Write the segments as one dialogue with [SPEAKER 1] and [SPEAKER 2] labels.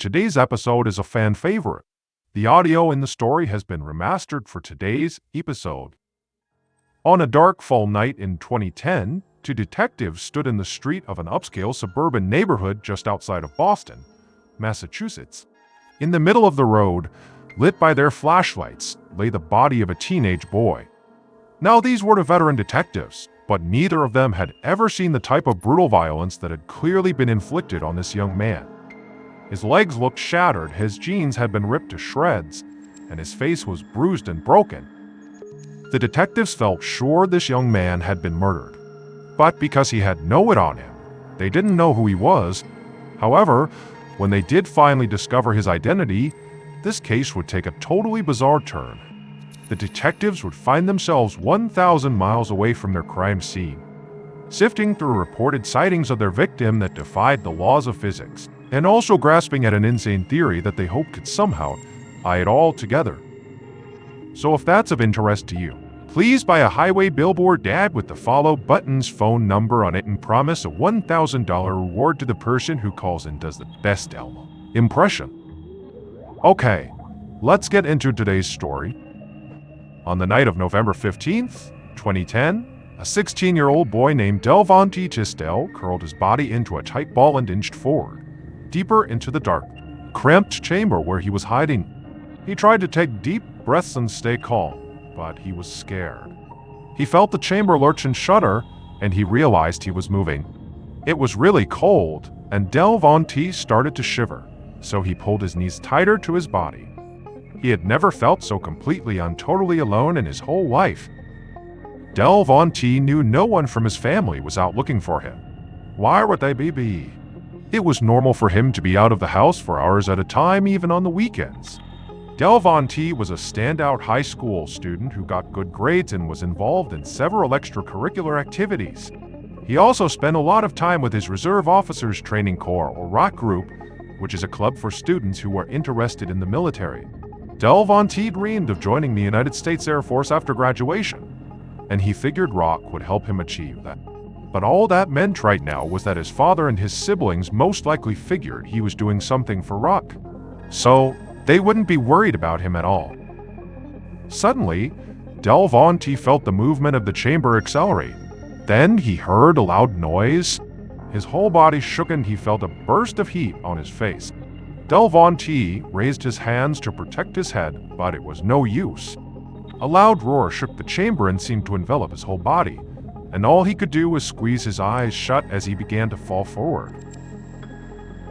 [SPEAKER 1] Today's episode is a fan favorite. The audio in the story has been remastered for today's episode. On a dark fall night in 2010, two detectives stood in the street of an upscale suburban neighborhood just outside of Boston, Massachusetts. In the middle of the road, lit by their flashlights, lay the body of a teenage boy. Now these were the veteran detectives, but neither of them had ever seen the type of brutal violence that had clearly been inflicted on this young man. His legs looked shattered, his jeans had been ripped to shreds, and his face was bruised and broken. The detectives felt sure this young man had been murdered. But because he had no it on him, they didn't know who he was. However, when they did finally discover his identity, this case would take a totally bizarre turn. The detectives would find themselves 1,000 miles away from their crime scene, sifting through reported sightings of their victim that defied the laws of physics, and also grasping at an insane theory that they hoped could somehow tie it all together. So if that's of interest to you, please buy a highway billboard ad with the follow button's phone number on it and promise a $1,000 reward to the person who calls and does the best Elmo impression. Okay, let's get into today's story. On the night of November 15th, 2010, a 16-year-old boy named Delvonte Tisdale curled his body into a tight ball and inched forward, deeper into the dark, cramped chamber where he was hiding. He tried to take deep breaths and stay calm, but he was scared. He felt the chamber lurch and shudder, and he realized he was moving. It was really cold, and Delvonte started to shiver, so he pulled his knees tighter to his body. He had never felt so completely and totally alone in his whole life. Delvonte knew no one from his family was out looking for him. Why would they be? It was normal for him to be out of the house for hours at a time, even on the weekends. Delvonte was a standout high school student who got good grades and was involved in several extracurricular activities. He also spent a lot of time with his Reserve Officers Training Corps, or ROC group, which is a club for students who are interested in the military. Delvonte dreamed of joining the United States Air Force after graduation, and he figured ROC would help him achieve that. But all that meant right now was that his father and his siblings most likely figured he was doing something for ROC, so they wouldn't be worried about him at all. Suddenly, Delvonte felt the movement of the chamber accelerate. Then he heard a loud noise. His whole body shook and he felt a burst of heat on his face. Delvonte raised his hands to protect his head, but it was no use. A loud roar shook the chamber and seemed to envelop his whole body, and all he could do was squeeze his eyes shut as he began to fall forward.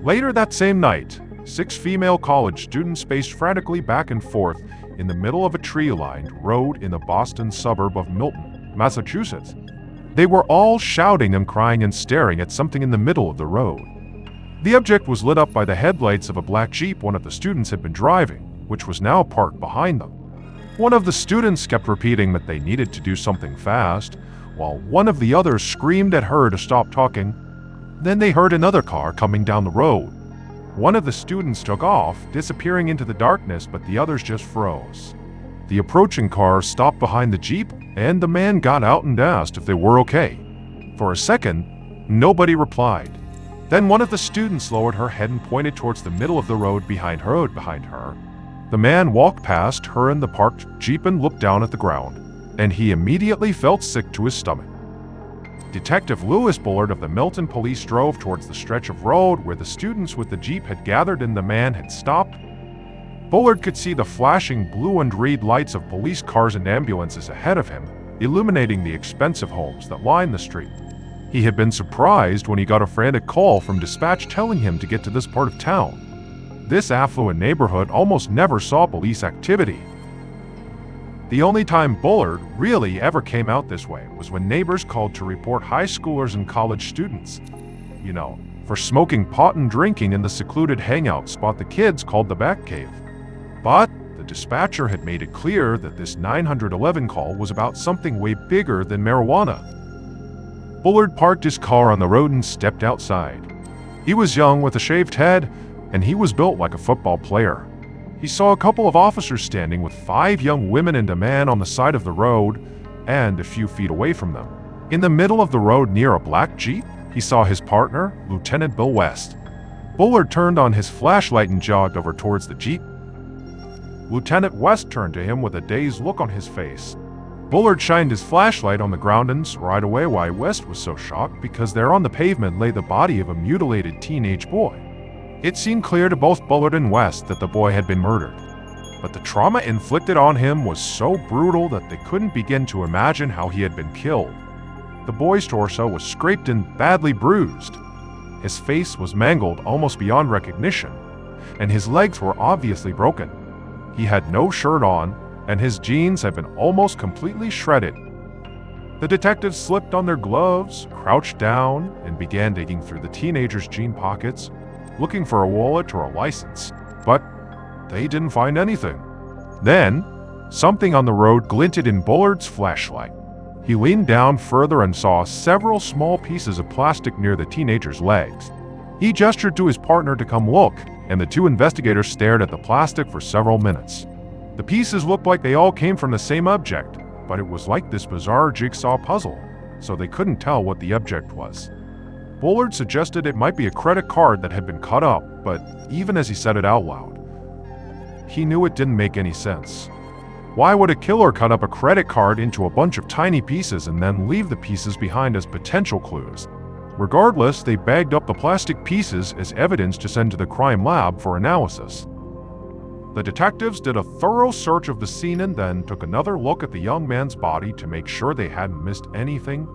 [SPEAKER 1] Later that same night, 6 female college students paced frantically back and forth in the middle of a tree-lined road in the Boston suburb of Milton, Massachusetts. They were all shouting and crying and staring at something in the middle of the road. The object was lit up by the headlights of a black Jeep one of the students had been driving, which was now parked behind them. One of the students kept repeating that they needed to do something fast, while one of the others screamed at her to stop talking. Then they heard another car coming down the road. One of the students took off, disappearing into the darkness, but the others just froze. The approaching car stopped behind the Jeep, and the man got out and asked if they were okay. For a second, nobody replied. Then one of the students lowered her head and pointed towards the middle of the road behind her. The man walked past her in the parked Jeep and looked down at the ground, and he immediately felt sick to his stomach. Detective Lewis Bullard of the Milton Police drove towards the stretch of road where the students with the Jeep had gathered and the man had stopped. Bullard could see the flashing blue and red lights of police cars and ambulances ahead of him, illuminating the expensive homes that lined the street. He had been surprised when he got a frantic call from dispatch telling him to get to this part of town. This affluent neighborhood almost never saw police activity. The only time Bullard really ever came out this way was when neighbors called to report high schoolers and college students, for smoking pot and drinking in the secluded hangout spot the kids called the Back Cave. But the dispatcher had made it clear that this 911 call was about something way bigger than marijuana. Bullard parked his car on the road and stepped outside. He was young with a shaved head, and he was built like a football player. He saw a couple of officers standing with 5 young women and a man on the side of the road, and a few feet away from them. In the middle of the road near a black Jeep, he saw his partner, Lieutenant Bill West. Bullard turned on his flashlight and jogged over towards the Jeep. Lieutenant West turned to him with a dazed look on his face. Bullard shined his flashlight on the ground and saw right away why West was so shocked, because there on the pavement lay the body of a mutilated teenage boy. It seemed clear to both Bullard and West that the boy had been murdered, but the trauma inflicted on him was so brutal that they couldn't begin to imagine how he had been killed. The boy's torso was scraped and badly bruised. His face was mangled almost beyond recognition, and his legs were obviously broken. He had no shirt on, and his jeans had been almost completely shredded. The detectives slipped on their gloves, crouched down, and began digging through the teenager's jean pockets, looking for a wallet or a license, but they didn't find anything. Then, something on the road glinted in Bullard's flashlight. He leaned down further and saw several small pieces of plastic near the teenager's legs. He gestured to his partner to come look, and the two investigators stared at the plastic for several minutes. The pieces looked like they all came from the same object, but it was like this bizarre jigsaw puzzle, so they couldn't tell what the object was. Bullard suggested it might be a credit card that had been cut up, but even as he said it out loud, he knew it didn't make any sense. Why would a killer cut up a credit card into a bunch of tiny pieces and then leave the pieces behind as potential clues? Regardless, they bagged up the plastic pieces as evidence to send to the crime lab for analysis. The detectives did a thorough search of the scene and then took another look at the young man's body to make sure they hadn't missed anything.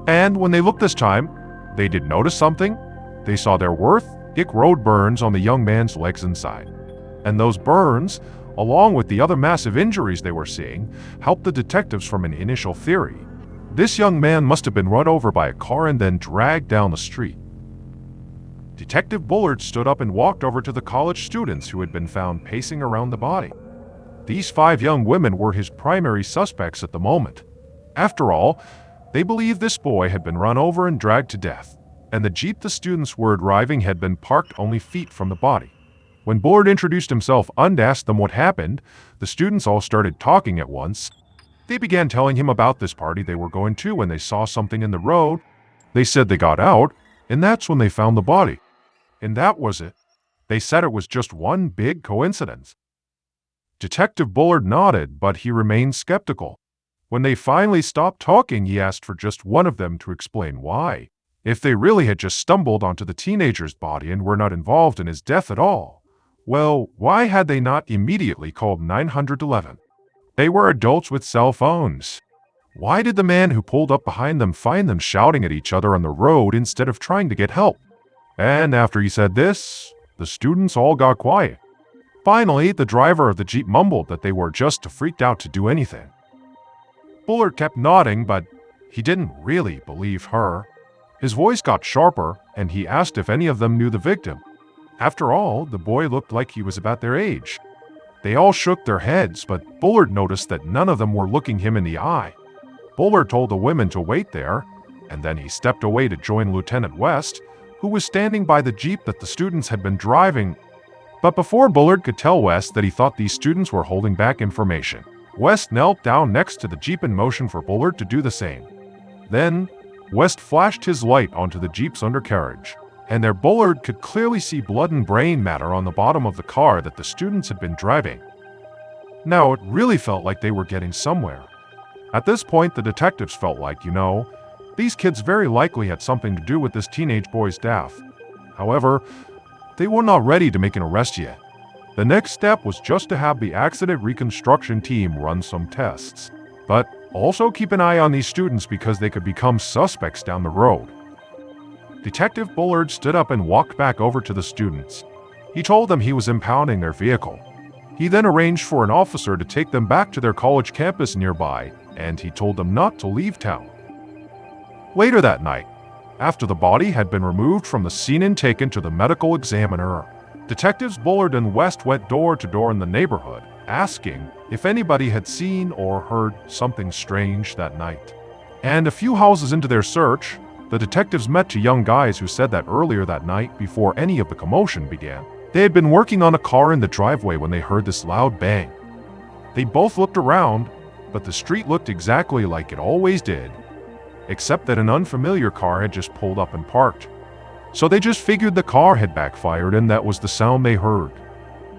[SPEAKER 1] And when they looked this time, they did notice something. They saw there were thick road burns on the young man's legs and side. And those burns, along with the other massive injuries they were seeing, helped the detectives from an initial theory. This young man must have been run over by a car and then dragged down the street. Detective Bullard stood up and walked over to the college students who had been found pacing around the body. These 5 young women were his primary suspects at the moment. After all, they believed this boy had been run over and dragged to death, and the Jeep the students were driving had been parked only feet from the body. When Bullard introduced himself and asked them what happened, the students all started talking at once. They began telling him about this party they were going to when they saw something in the road. They said they got out, and that's when they found the body. And that was it. They said it was just one big coincidence. Detective Bullard nodded, but he remained skeptical. When they finally stopped talking, he asked for just one of them to explain why. If they really had just stumbled onto the teenager's body and were not involved in his death at all, well, why had they not immediately called 911? They were adults with cell phones. Why did the man who pulled up behind them find them shouting at each other on the road instead of trying to get help? And after he said this, the students all got quiet. Finally, the driver of the Jeep mumbled that they were just too freaked out to do anything. Bullard kept nodding, but he didn't really believe her. His voice got sharper, and he asked if any of them knew the victim. After all, the boy looked like he was about their age. They all shook their heads, but Bullard noticed that none of them were looking him in the eye. Bullard told the women to wait there, and then he stepped away to join Lieutenant West, who was standing by the Jeep that the students had been driving. But before Bullard could tell West that he thought these students were holding back information, West knelt down next to the Jeep in motion for Bullard to do the same. Then, West flashed his light onto the Jeep's undercarriage, and there Bullard could clearly see blood and brain matter on the bottom of the car that the students had been driving. Now, it really felt like they were getting somewhere. At this point, the detectives felt like, these kids very likely had something to do with this teenage boy's death. However, they were not ready to make an arrest yet. The next step was just to have the accident reconstruction team run some tests, but also keep an eye on these students because they could become suspects down the road. Detective Bullard stood up and walked back over to the students. He told them he was impounding their vehicle. He then arranged for an officer to take them back to their college campus nearby, and he told them not to leave town. Later that night, after the body had been removed from the scene and taken to the medical examiner, Detectives Bullard and West went door to door in the neighborhood, asking if anybody had seen or heard something strange that night. And a few houses into their search, the detectives met two young guys who said that earlier that night, before any of the commotion began, they had been working on a car in the driveway when they heard this loud bang. They both looked around, but the street looked exactly like it always did, except that an unfamiliar car had just pulled up and parked. So they just figured the car had backfired and that was the sound they heard.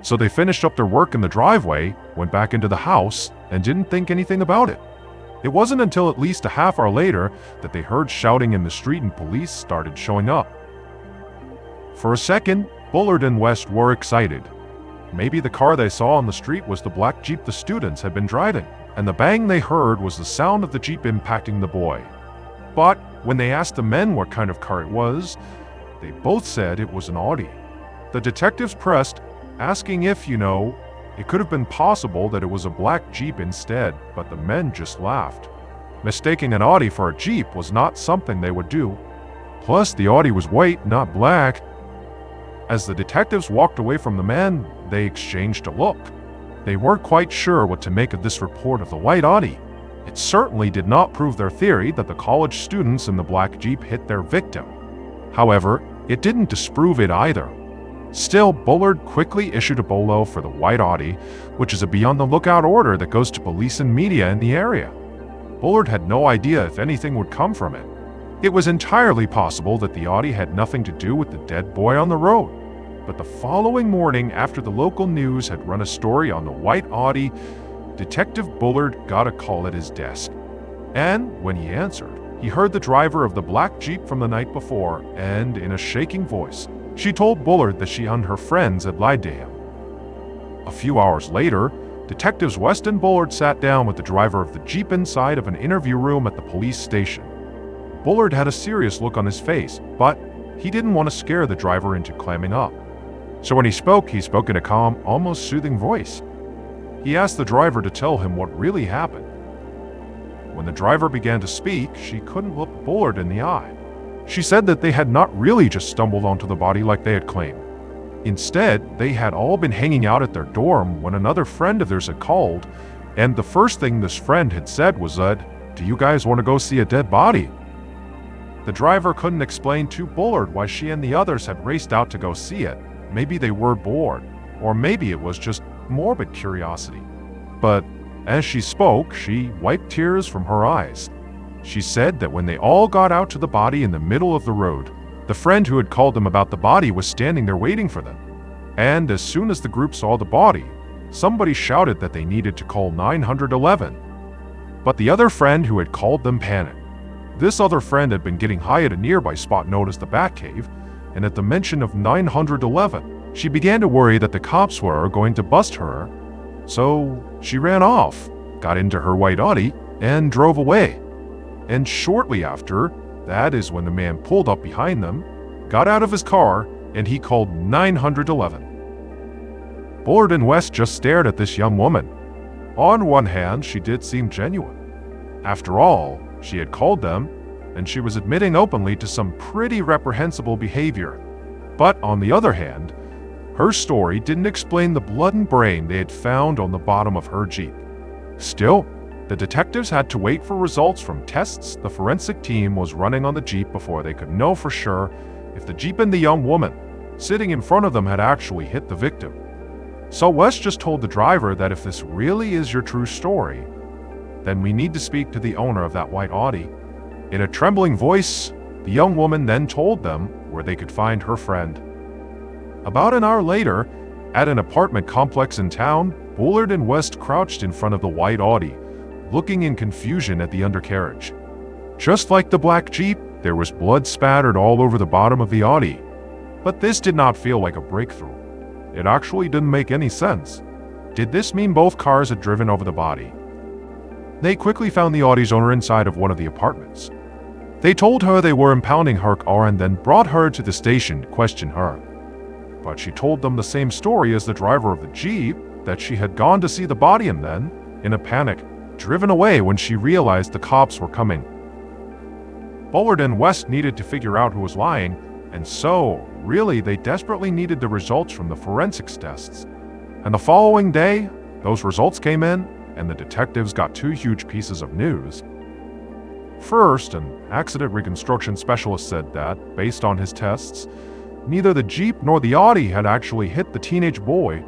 [SPEAKER 1] So they finished up their work in the driveway, went back into the house, and didn't think anything about it. It wasn't until at least a half hour later that they heard shouting in the street and police started showing up. For a second, Bullard and West were excited. Maybe the car they saw on the street was the black Jeep the students had been driving, and the bang they heard was the sound of the Jeep impacting the boy. But when they asked the men what kind of car it was, they both said it was an Audi. The detectives pressed, asking if, it could have been possible that it was a black Jeep instead, but the men just laughed. Mistaking an Audi for a Jeep was not something they would do. Plus, the Audi was white, not black. As the detectives walked away from the men, they exchanged a look. They weren't quite sure what to make of this report of the white Audi. It certainly did not prove their theory that the college students in the black Jeep hit their victim. However, it didn't disprove it either. Still, Bullard quickly issued a bolo for the white Audi, which is a be-on-the-lookout order that goes to police and media in the area. Bullard had no idea if anything would come from it. It was entirely possible that the Audi had nothing to do with the dead boy on the road. But the following morning, after the local news had run a story on the white Audi, Detective Bullard got a call at his desk. And when he answered, he heard the driver of the black Jeep from the night before, and in a shaking voice, she told Bullard that she and her friends had lied to him. A few hours later, Detectives West and Bullard sat down with the driver of the Jeep inside of an interview room at the police station. Bullard had a serious look on his face, but he didn't want to scare the driver into clamming up. So when he spoke in a calm, almost soothing voice. He asked the driver to tell him what really happened. When the driver began to speak, she couldn't look Bullard in the eye. She said that they had not really just stumbled onto the body like they had claimed. Instead, they had all been hanging out at their dorm when another friend of theirs had called, and the first thing this friend had said was that, "Do you guys want to go see a dead body?" The driver couldn't explain to Bullard why she and the others had raced out to go see it. Maybe they were bored, or maybe it was just morbid curiosity. But as she spoke, she wiped tears from her eyes. She said that when they all got out to the body in the middle of the road, the friend who had called them about the body was standing there waiting for them. And as soon as the group saw the body, somebody shouted that they needed to call 911. But the other friend who had called them panicked. This other friend had been getting high at a nearby spot known as the Batcave, and at the mention of 911, she began to worry that the cops were going to bust her. So she ran off, got into her white Audi, and drove away. And shortly after, that is when the man pulled up behind them, got out of his car, and he called 911. Bullard and West just stared at this young woman. On one hand, she did seem genuine. After all, she had called them, and she was admitting openly to some pretty reprehensible behavior. But on the other hand, her story didn't explain the blood and brain they had found on the bottom of her Jeep. Still, the detectives had to wait for results from tests the forensic team was running on the Jeep before they could know for sure if the Jeep and the young woman sitting in front of them had actually hit the victim. So West just told the driver that if this really is your true story, then we need to speak to the owner of that white Audi. In a trembling voice, the young woman then told them where they could find her friend. About an hour later, at an apartment complex in town, Bullard and West crouched in front of the white Audi, looking in confusion at the undercarriage. Just like the black Jeep, there was blood spattered all over the bottom of the Audi. But this did not feel like a breakthrough. It actually didn't make any sense. Did this mean both cars had driven over the body? They quickly found the Audi's owner inside of one of the apartments. They told her they were impounding her car and then brought her to the station to question her. But she told them the same story as the driver of the Jeep, that she had gone to see the body and then, in a panic, driven away when she realized the cops were coming. Bullard and West needed to figure out who was lying, and so, really, they desperately needed the results from the forensics tests. And the following day, those results came in, and the detectives got two huge pieces of news. First, an accident reconstruction specialist said that, based on his tests, neither the Jeep nor the Audi had actually hit the teenage boy.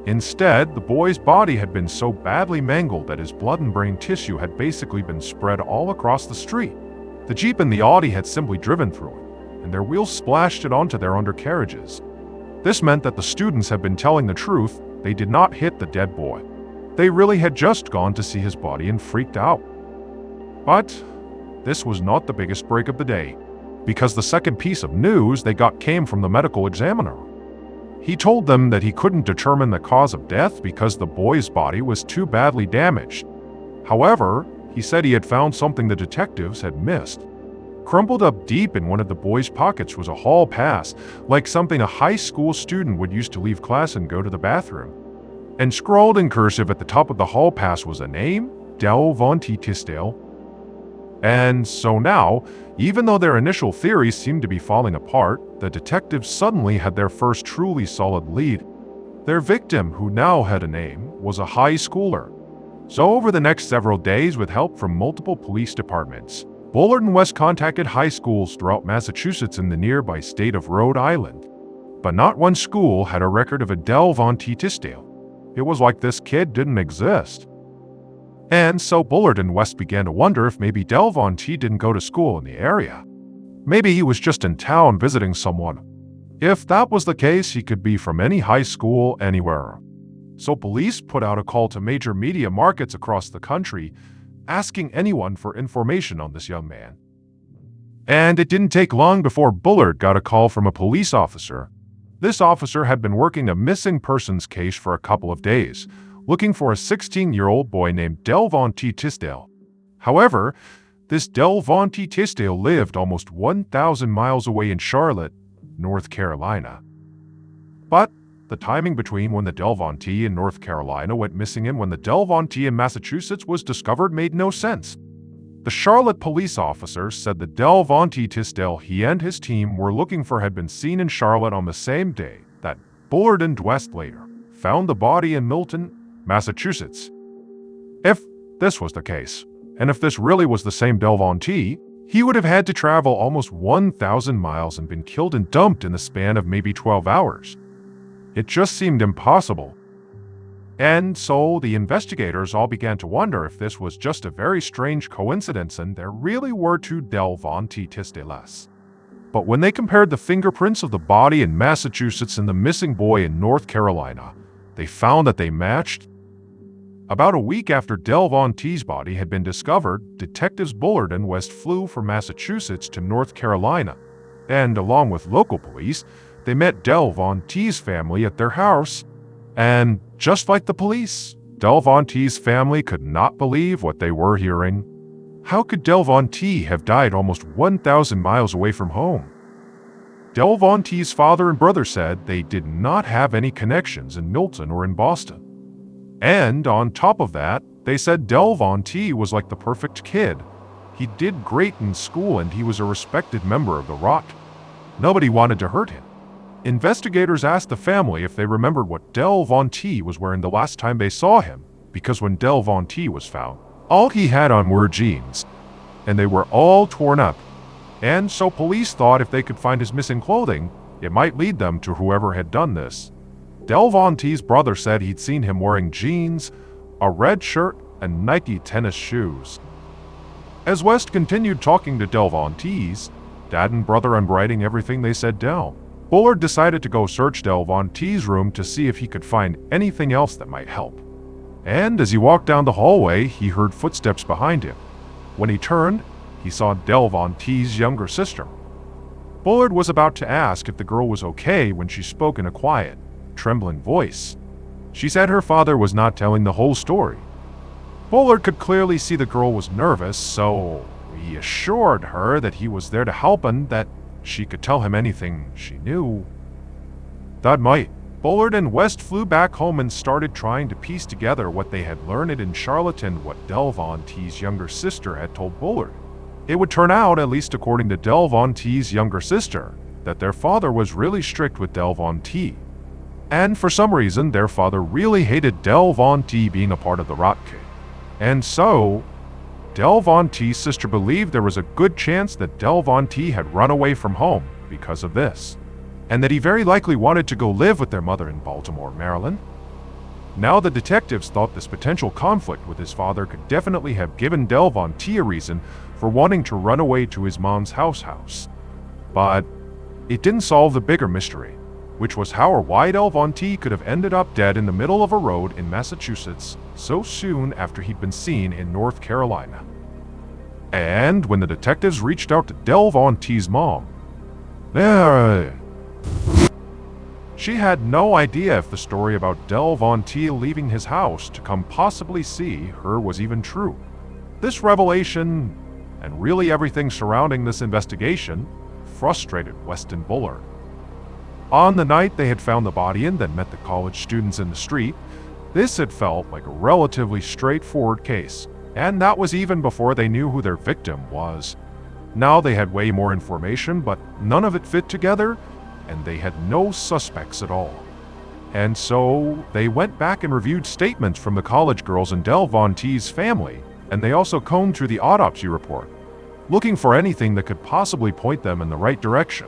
[SPEAKER 1] Instead, the boy's body had been so badly mangled that his blood and brain tissue had basically been spread all across the street. The Jeep and the Audi had simply driven through it. and their wheels splashed it onto their undercarriages. This meant that the students had been telling the truth. They did not hit the dead boy. They really had just gone to see his body and freaked out. But this was not the biggest break of the day, because the second piece of news they got came from the medical examiner. He told them that he couldn't determine the cause of death because the boy's body was too badly damaged. However, he said he had found something the detectives had missed. Crumpled up deep in one of the boy's pockets was a hall pass, like something a high school student would use to leave class and go to the bathroom. And scrawled in cursive at the top of the hall pass was a name, Del Von T. Tisdale. And so now, even though their initial theories seemed to be falling apart, the detectives suddenly had their first truly solid lead. Their victim, who now had a name, was a high schooler. So over the next several days, with help from multiple police departments, Bullard and West contacted high schools throughout Massachusetts and the nearby state of Rhode Island. But not one school had a record of a Del Von T. Tisdale. It was like this kid didn't exist. And so Bullard and West began to wonder if maybe Del Von T didn't go to school in the area. Maybe he was just in town visiting someone. If that was the case, he could be from any high school anywhere. So police put out a call to major media markets across the country, asking anyone for information on this young man. And it didn't take long before Bullard got a call from a police officer. This officer had been working a missing persons case for a couple of days, looking for a 16-year-old boy named Del Von T. Tisdale. However, this Del Von T. Tisdale lived almost 1,000 miles away in Charlotte, North Carolina. But the timing between when the Del Von T in North Carolina went missing and when the Del Von T in Massachusetts was discovered made no sense. The Charlotte police officer said the Del Von T. Tisdale he and his team were looking for had been seen in Charlotte on the same day that Bullard and West later found the body in Milton, Massachusetts. If this was the case, and if this really was the same Del Von T, he would have had to travel almost 1,000 miles and been killed and dumped in the span of maybe 12 hours. It just seemed impossible. And so the investigators all began to wonder if this was just a very strange coincidence and there really were two Del Von T. Tisdales. But when they compared the fingerprints of the body in Massachusetts and the missing boy in North Carolina, they found that they matched. About a week after Del Von T's body had been discovered, detectives Bullard and West flew from Massachusetts to North Carolina, and along with local police, they met Del Von T's family at their house. And just like the police, Del Von T's family could not believe what they were hearing. How could Del Von T have died almost 1,000 miles away from home? Del Von T's father and brother said they did not have any connections in Milton or in Boston. And on top of that, they said Del Von T was like the perfect kid. He did great in school and he was a respected member of the Rot. Nobody wanted to hurt him. Investigators asked the family if they remembered what Del Von T was wearing the last time they saw him, because when Del Von T was found, all he had on were jeans, and they were all torn up. And so police thought if they could find his missing clothing, it might lead them to whoever had done this. Del Von T's brother said he'd seen him wearing jeans, a red shirt, and Nike tennis shoes. As West continued talking to Del Von T's dad and brother and writing everything they said down, Bullard decided to go search Del Von T's room to see if he could find anything else that might help. And as he walked down the hallway, he heard footsteps behind him. When he turned, he saw Del Von T's younger sister. Bullard was about to ask if the girl was okay when she spoke in a quiet, trembling voice. She said her father was not telling the whole story. Bullard could clearly see the girl was nervous, so he assured her that he was there to help and that she could tell him anything she knew. That night, Bullard and West flew back home and started trying to piece together what they had learned in Charlotte and what Del Von T's younger sister had told Bullard. It would turn out, at least according to Del Von T's younger sister, that their father was really strict with Del Von T. And for some reason, their father really hated Del Von T being a part of the Rot King. And so, Del Von T's sister believed there was a good chance that Del Von T had run away from home because of this, and that he very likely wanted to go live with their mother in Baltimore, Maryland. Now the detectives thought this potential conflict with his father could definitely have given Del Von T a reason for wanting to run away to his mom's house. But it didn't solve the bigger mystery, which was how or why Del Von T could have ended up dead in the middle of a road in Massachusetts so soon after he'd been seen in North Carolina. And when the detectives reached out to Del Von T's mom, she had no idea if the story about Del Von T leaving his house to come possibly see her was even true. This revelation, and really everything surrounding this investigation, frustrated West and Bullard. On the night they had found the body and then met the college students in the street, this had felt like a relatively straightforward case, and that was even before they knew who their victim was. Now they had way more information, but none of it fit together, and they had no suspects at all. And so they went back and reviewed statements from the college girls and Del Von T's family, and they also combed through the autopsy report, looking for anything that could possibly point them in the right direction.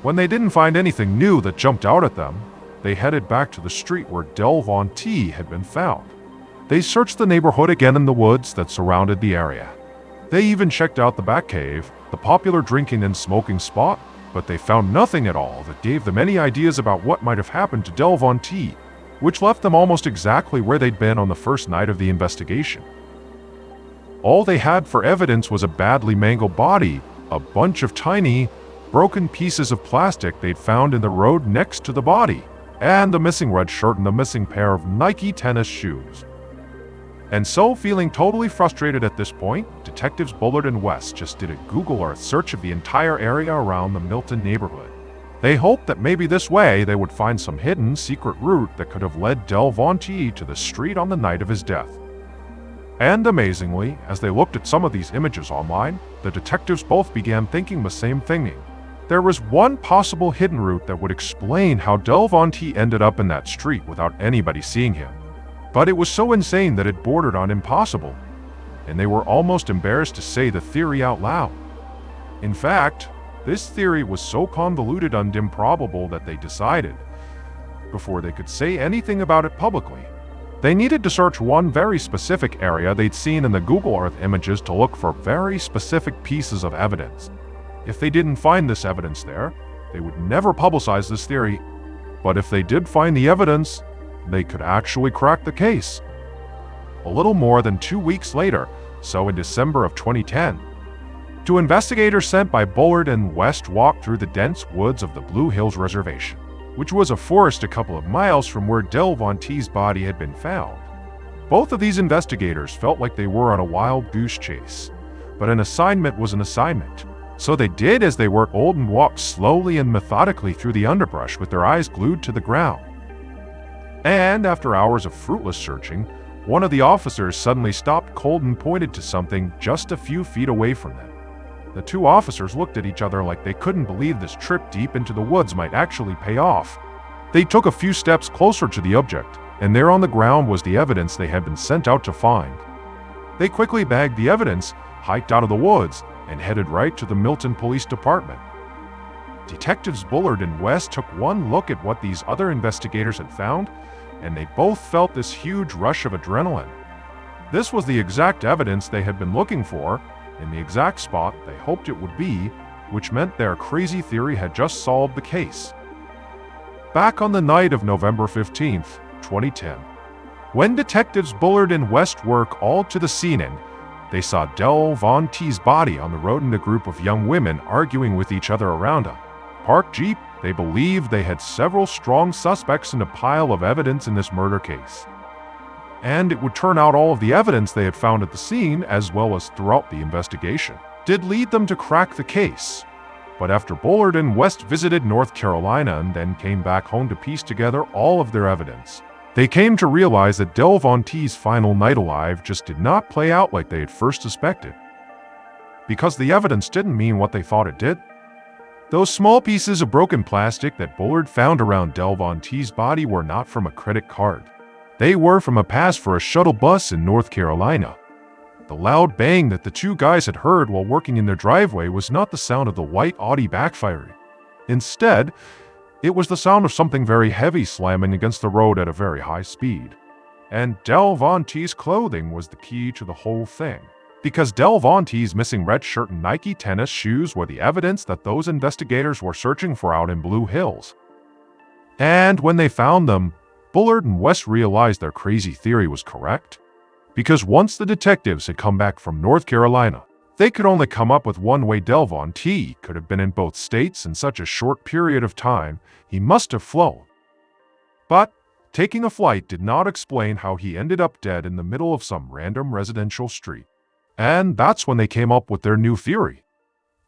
[SPEAKER 1] When they didn't find anything new that jumped out at them, they headed back to the street where Del Von T had been found. They searched the neighborhood again in the woods that surrounded the area. They even checked out the back cave, the popular drinking and smoking spot, but they found nothing at all that gave them any ideas about what might have happened to Del Von T, which left them almost exactly where they'd been on the first night of the investigation. All they had for evidence was a badly mangled body, a bunch of tiny, broken pieces of plastic they'd found in the road next to the body, and the missing red shirt and the missing pair of Nike tennis shoes. And so, feeling totally frustrated at this point, Detectives Bullard and West just did a Google Earth search of the entire area around the Milton neighborhood. They hoped that maybe this way they would find some hidden, secret route that could have led Del Von T to the street on the night of his death. And amazingly, as they looked at some of these images online, the detectives both began thinking the same thing. There was one possible hidden route that would explain how Del Von T ended up in that street without anybody seeing him. But it was so insane that it bordered on impossible, and they were almost embarrassed to say the theory out loud. In fact, this theory was so convoluted and improbable that they decided, before they could say anything about it publicly, they needed to search one very specific area they'd seen in the Google Earth images to look for very specific pieces of evidence. If they didn't find this evidence there, they would never publicize this theory, but if they did find the evidence, they could actually crack the case. A little more than 2 weeks later, so in December of 2010, two investigators sent by Bullard and West walked through the dense woods of the Blue Hills Reservation, which was a forest a couple of miles from where Del Von T's body had been found. Both of these investigators felt like they were on a wild goose chase, but an assignment was an assignment. So they did as they were told and walked slowly and methodically through the underbrush with their eyes glued to the ground. And after hours of fruitless searching, one of the officers suddenly stopped cold and pointed to something just a few feet away from them. The two officers looked at each other like they couldn't believe this trip deep into the woods might actually pay off. They took a few steps closer to the object, and there on the ground was the evidence they had been sent out to find. They quickly bagged the evidence, hiked out of the woods, and headed right to the Milton Police Department. Detectives Bullard and West took one look at what these other investigators had found, and they both felt this huge rush of adrenaline. This was the exact evidence they had been looking for, in the exact spot they hoped it would be, which meant their crazy theory had just solved the case. Back on the night of November 15th, 2010, when Detectives Bullard and West were called to the scene, they saw Del Von T's body on the road and a group of young women arguing with each other around a parked Jeep. They believed they had several strong suspects and a pile of evidence in this murder case. And it would turn out all of the evidence they had found at the scene, as well as throughout the investigation, did lead them to crack the case. But after Bullard and West visited North Carolina and then came back home to piece together all of their evidence, they came to realize that Del Von T's final night alive just did not play out like they had first suspected. Because the evidence didn't mean what they thought it did. Those small pieces of broken plastic that Bullard found around Del Von T's body were not from a credit card. They were from a pass for a shuttle bus in North Carolina. The loud bang that the two guys had heard while working in their driveway was not the sound of the white Audi backfiring. Instead, it was the sound of something very heavy slamming against the road at a very high speed. And Del Von T's clothing was the key to the whole thing. because Del Vonte's missing red shirt and Nike tennis shoes were the evidence that those investigators were searching for out in Blue Hills. And when they found them, Bullard and West realized their crazy theory was correct. Because once the detectives had come back from North Carolina, they could only come up with one way Del Vonte could have been in both states in such a short period of time. He must have flown. But taking a flight did not explain how he ended up dead in the middle of some random residential street. And that's when they came up with their new theory.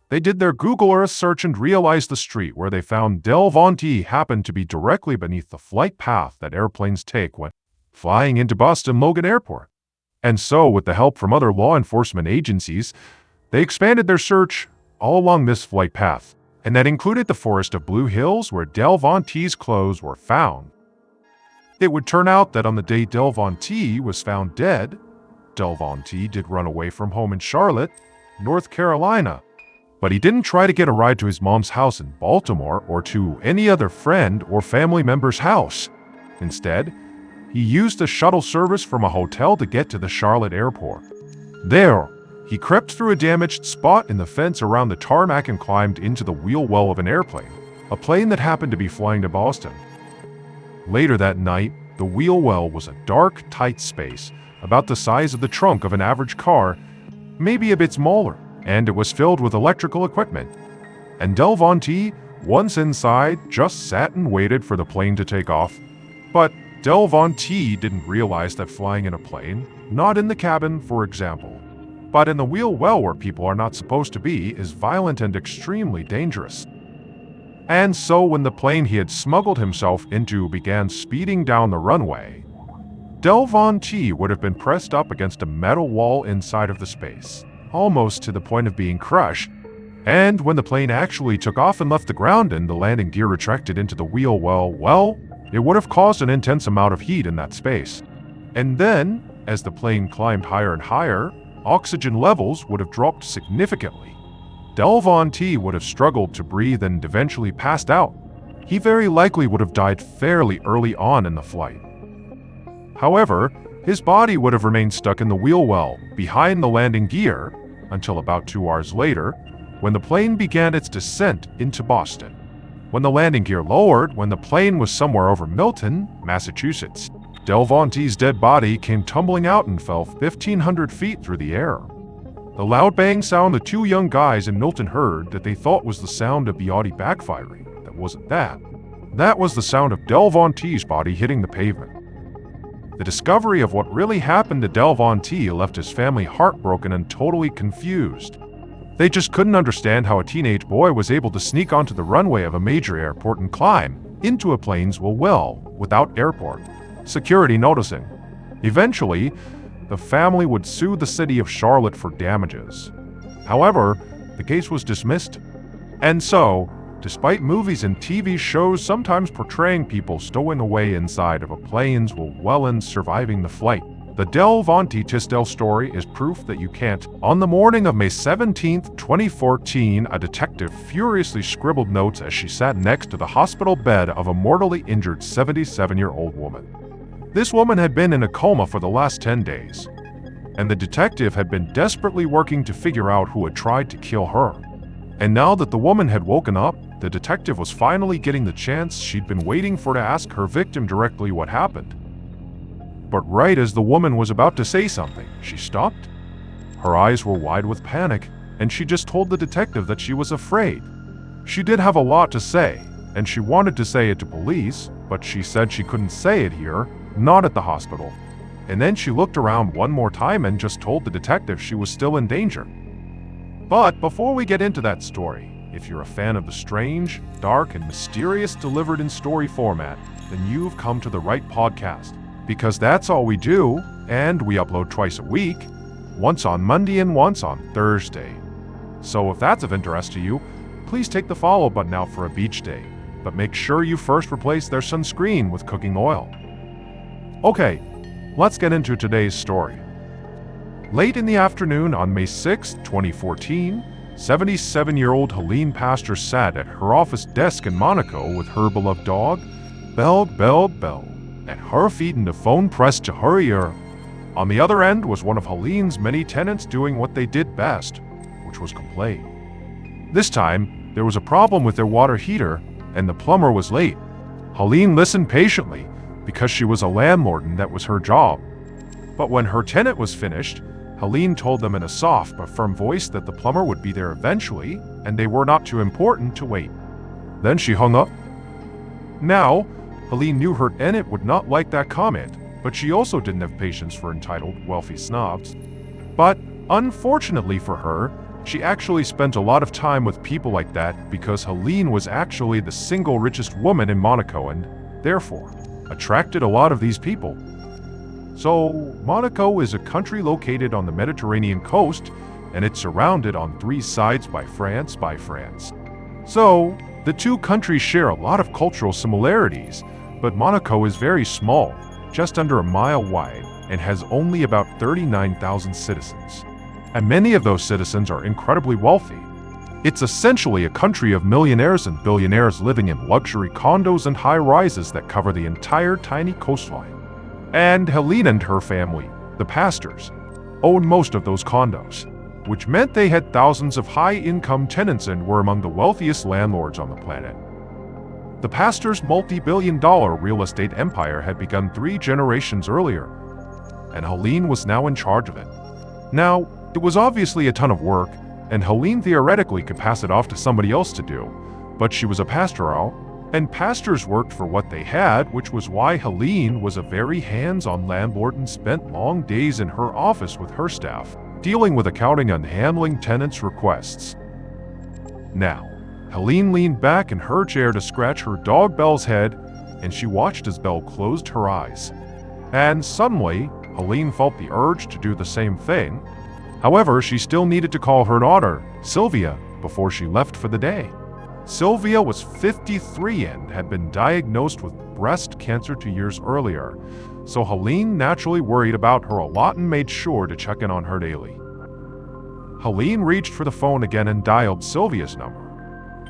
[SPEAKER 1] They did their Google Earth search and realized the street where they found Del Vonte happened to be directly beneath the flight path that airplanes take when flying into Boston Logan Airport. And so, with the help from other law enforcement agencies, they expanded their search all along this flight path, and that included the forest of Blue Hills where Del Vonte's clothes were found. It would turn out that on the day Del Vonte was found dead, Del Vonte did run away from home in Charlotte, North Carolina. But he didn't try to get a ride to his mom's house in Baltimore or to any other friend or family member's house. Instead, he used a shuttle service from a hotel to get to the Charlotte airport. There, he crept through a damaged spot in the fence around the tarmac and climbed into the wheel well of an airplane, a plane that happened to be flying to Boston. Later that night, the wheel well was a dark, tight space, about the size of the trunk of an average car, maybe a bit smaller, and it was filled with electrical equipment. And Del Vonte, once inside, just sat and waited for the plane to take off. But Del Vonte didn't realize that flying in a plane, not in the cabin, for example, but in the wheel well where people are not supposed to be, is violent and extremely dangerous. And so when the plane he had smuggled himself into began speeding down the runway, Del Vonte would have been pressed up against a metal wall inside of the space, almost to the point of being crushed. And when the plane actually took off and left the ground and the landing gear retracted into the wheel well, it would have caused an intense amount of heat in that space. And then, as the plane climbed higher and higher, oxygen levels would have dropped significantly. Del Vonte would have struggled to breathe and eventually passed out. He very likely would have died fairly early on in the flight. However, his body would have remained stuck in the wheel well behind the landing gear until about 2 hours later, when the plane began its descent into Boston. When the landing gear lowered, when the plane was somewhere over Milton, Massachusetts, Del Vonte's dead body came tumbling out and fell 1,500 feet through the air. The loud bang sound the two young guys in Milton heard that they thought was the sound of the Audi backfiring. That wasn't that. That was the sound of Del Vonte's body hitting the pavement. The discovery of what really happened to Del Vonte left his family heartbroken and totally confused. They just couldn't understand how a teenage boy was able to sneak onto the runway of a major airport and climb into a plane's well without airport security noticing. Eventually, the family would sue the city of Charlotte for damages. However, the case was dismissed. And so, despite movies and TV shows sometimes portraying people stowing away inside of a plane's well and surviving the flight, the Del Vonte Tisdale story is proof that you can't. On the morning of May 17, 2014, a detective furiously scribbled notes as she sat next to the hospital bed of a mortally injured 77-year-old woman. This woman had been in a coma for the last 10 days, and the detective had been desperately working to figure out who had tried to kill her. And now that the woman had woken up, the detective was finally getting the chance she'd been waiting for to ask her victim directly what happened. But right as the woman was about to say something, she stopped. Her eyes were wide with panic, and she just told the detective that she was afraid. She did have a lot to say, and she wanted to say it to police, but she said she couldn't say it here, not at the hospital. And then she looked around one more time and just told the detective she was still in danger. But before we get into that story, if you're a fan of the strange, dark, and mysterious delivered in story format, then you've come to the right podcast. Because that's all we do, and we upload twice a week, once on Monday and once on Thursday. So if that's of interest to you, please take the follow button out for a beach day, but make sure you first replace their sunscreen with cooking oil. Okay, let's get into today's story. Late in the afternoon on May 6, 2014, 77-year-old Helene Pastor sat at her office desk in Monaco with her beloved dog, Belle, at her feet and the phone pressed to her ear. On the other end was one of Helene's many tenants doing what they did best, which was complain. This time, there was a problem with their water heater, and the plumber was late. Helene listened patiently, because she was a landlord and that was her job. But when her tenant was finished, Helene told them in a soft but firm voice that the plumber would be there eventually, and they were not too important to wait. Then she hung up. Now, Helene knew her tenant would not like that comment, but she also didn't have patience for entitled, wealthy snobs. But, unfortunately for her, she actually spent a lot of time with people like that because Helene was actually the single richest woman in Monaco and, therefore, attracted a lot of these people. So, Monaco is a country located on the Mediterranean coast, and it's surrounded on three sides by France. So, the two countries share a lot of cultural similarities, but Monaco is very small, just under a mile wide, and has only about 39,000 citizens. And many of those citizens are incredibly wealthy. It's essentially a country of millionaires and billionaires living in luxury condos and high-rises that cover the entire tiny coastline. And Helene and her family, the pastors, owned most of those condos, which meant they had thousands of high-income tenants and were among the wealthiest landlords on the planet. The pastors' multi-billion-dollar real estate empire had begun 3 generations earlier, and Helene was now in charge of it. Now, it was obviously a ton of work, and Helene theoretically could pass it off to somebody else to do, but she was a pastoral, and pastors worked for what they had, which was why Helene was a very hands-on landlord and spent long days in her office with her staff, dealing with accounting and handling tenants' requests. Now, Helene leaned back in her chair to scratch her dog Belle's head, and she watched as Belle closed her eyes. And suddenly, Helene felt the urge to do the same thing. However, she still needed to call her daughter, Sylvia, before she left for the day. Sylvia was 53 and had been diagnosed with breast cancer 2 years earlier, so Helene naturally worried about her a lot and made sure to check in on her daily. Helene reached for the phone again and dialed Sylvia's number.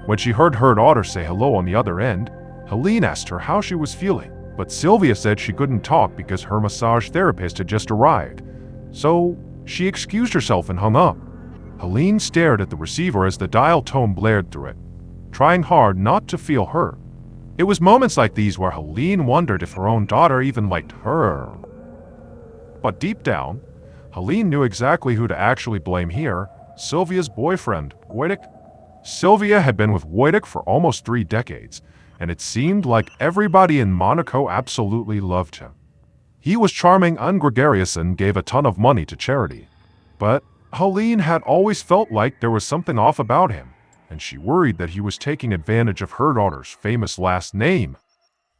[SPEAKER 1] When she heard her daughter say hello on the other end, Helene asked her how she was feeling, but Sylvia said she couldn't talk because her massage therapist had just arrived, so she excused herself and hung up. Helene stared at the receiver as the dial tone blared through it, trying hard not to feel hurt. It was moments like these where Helene wondered if her own daughter even liked her. But deep down, Helene knew exactly who to actually blame here, Sylvia's boyfriend, Wojtek. Sylvia had been with Wojtek for almost 3 decades, and it seemed like everybody in Monaco absolutely loved him. He was charming and gregarious and gave a ton of money to charity. But Helene had always felt like there was something off about him, and she worried that he was taking advantage of her daughter's famous last name.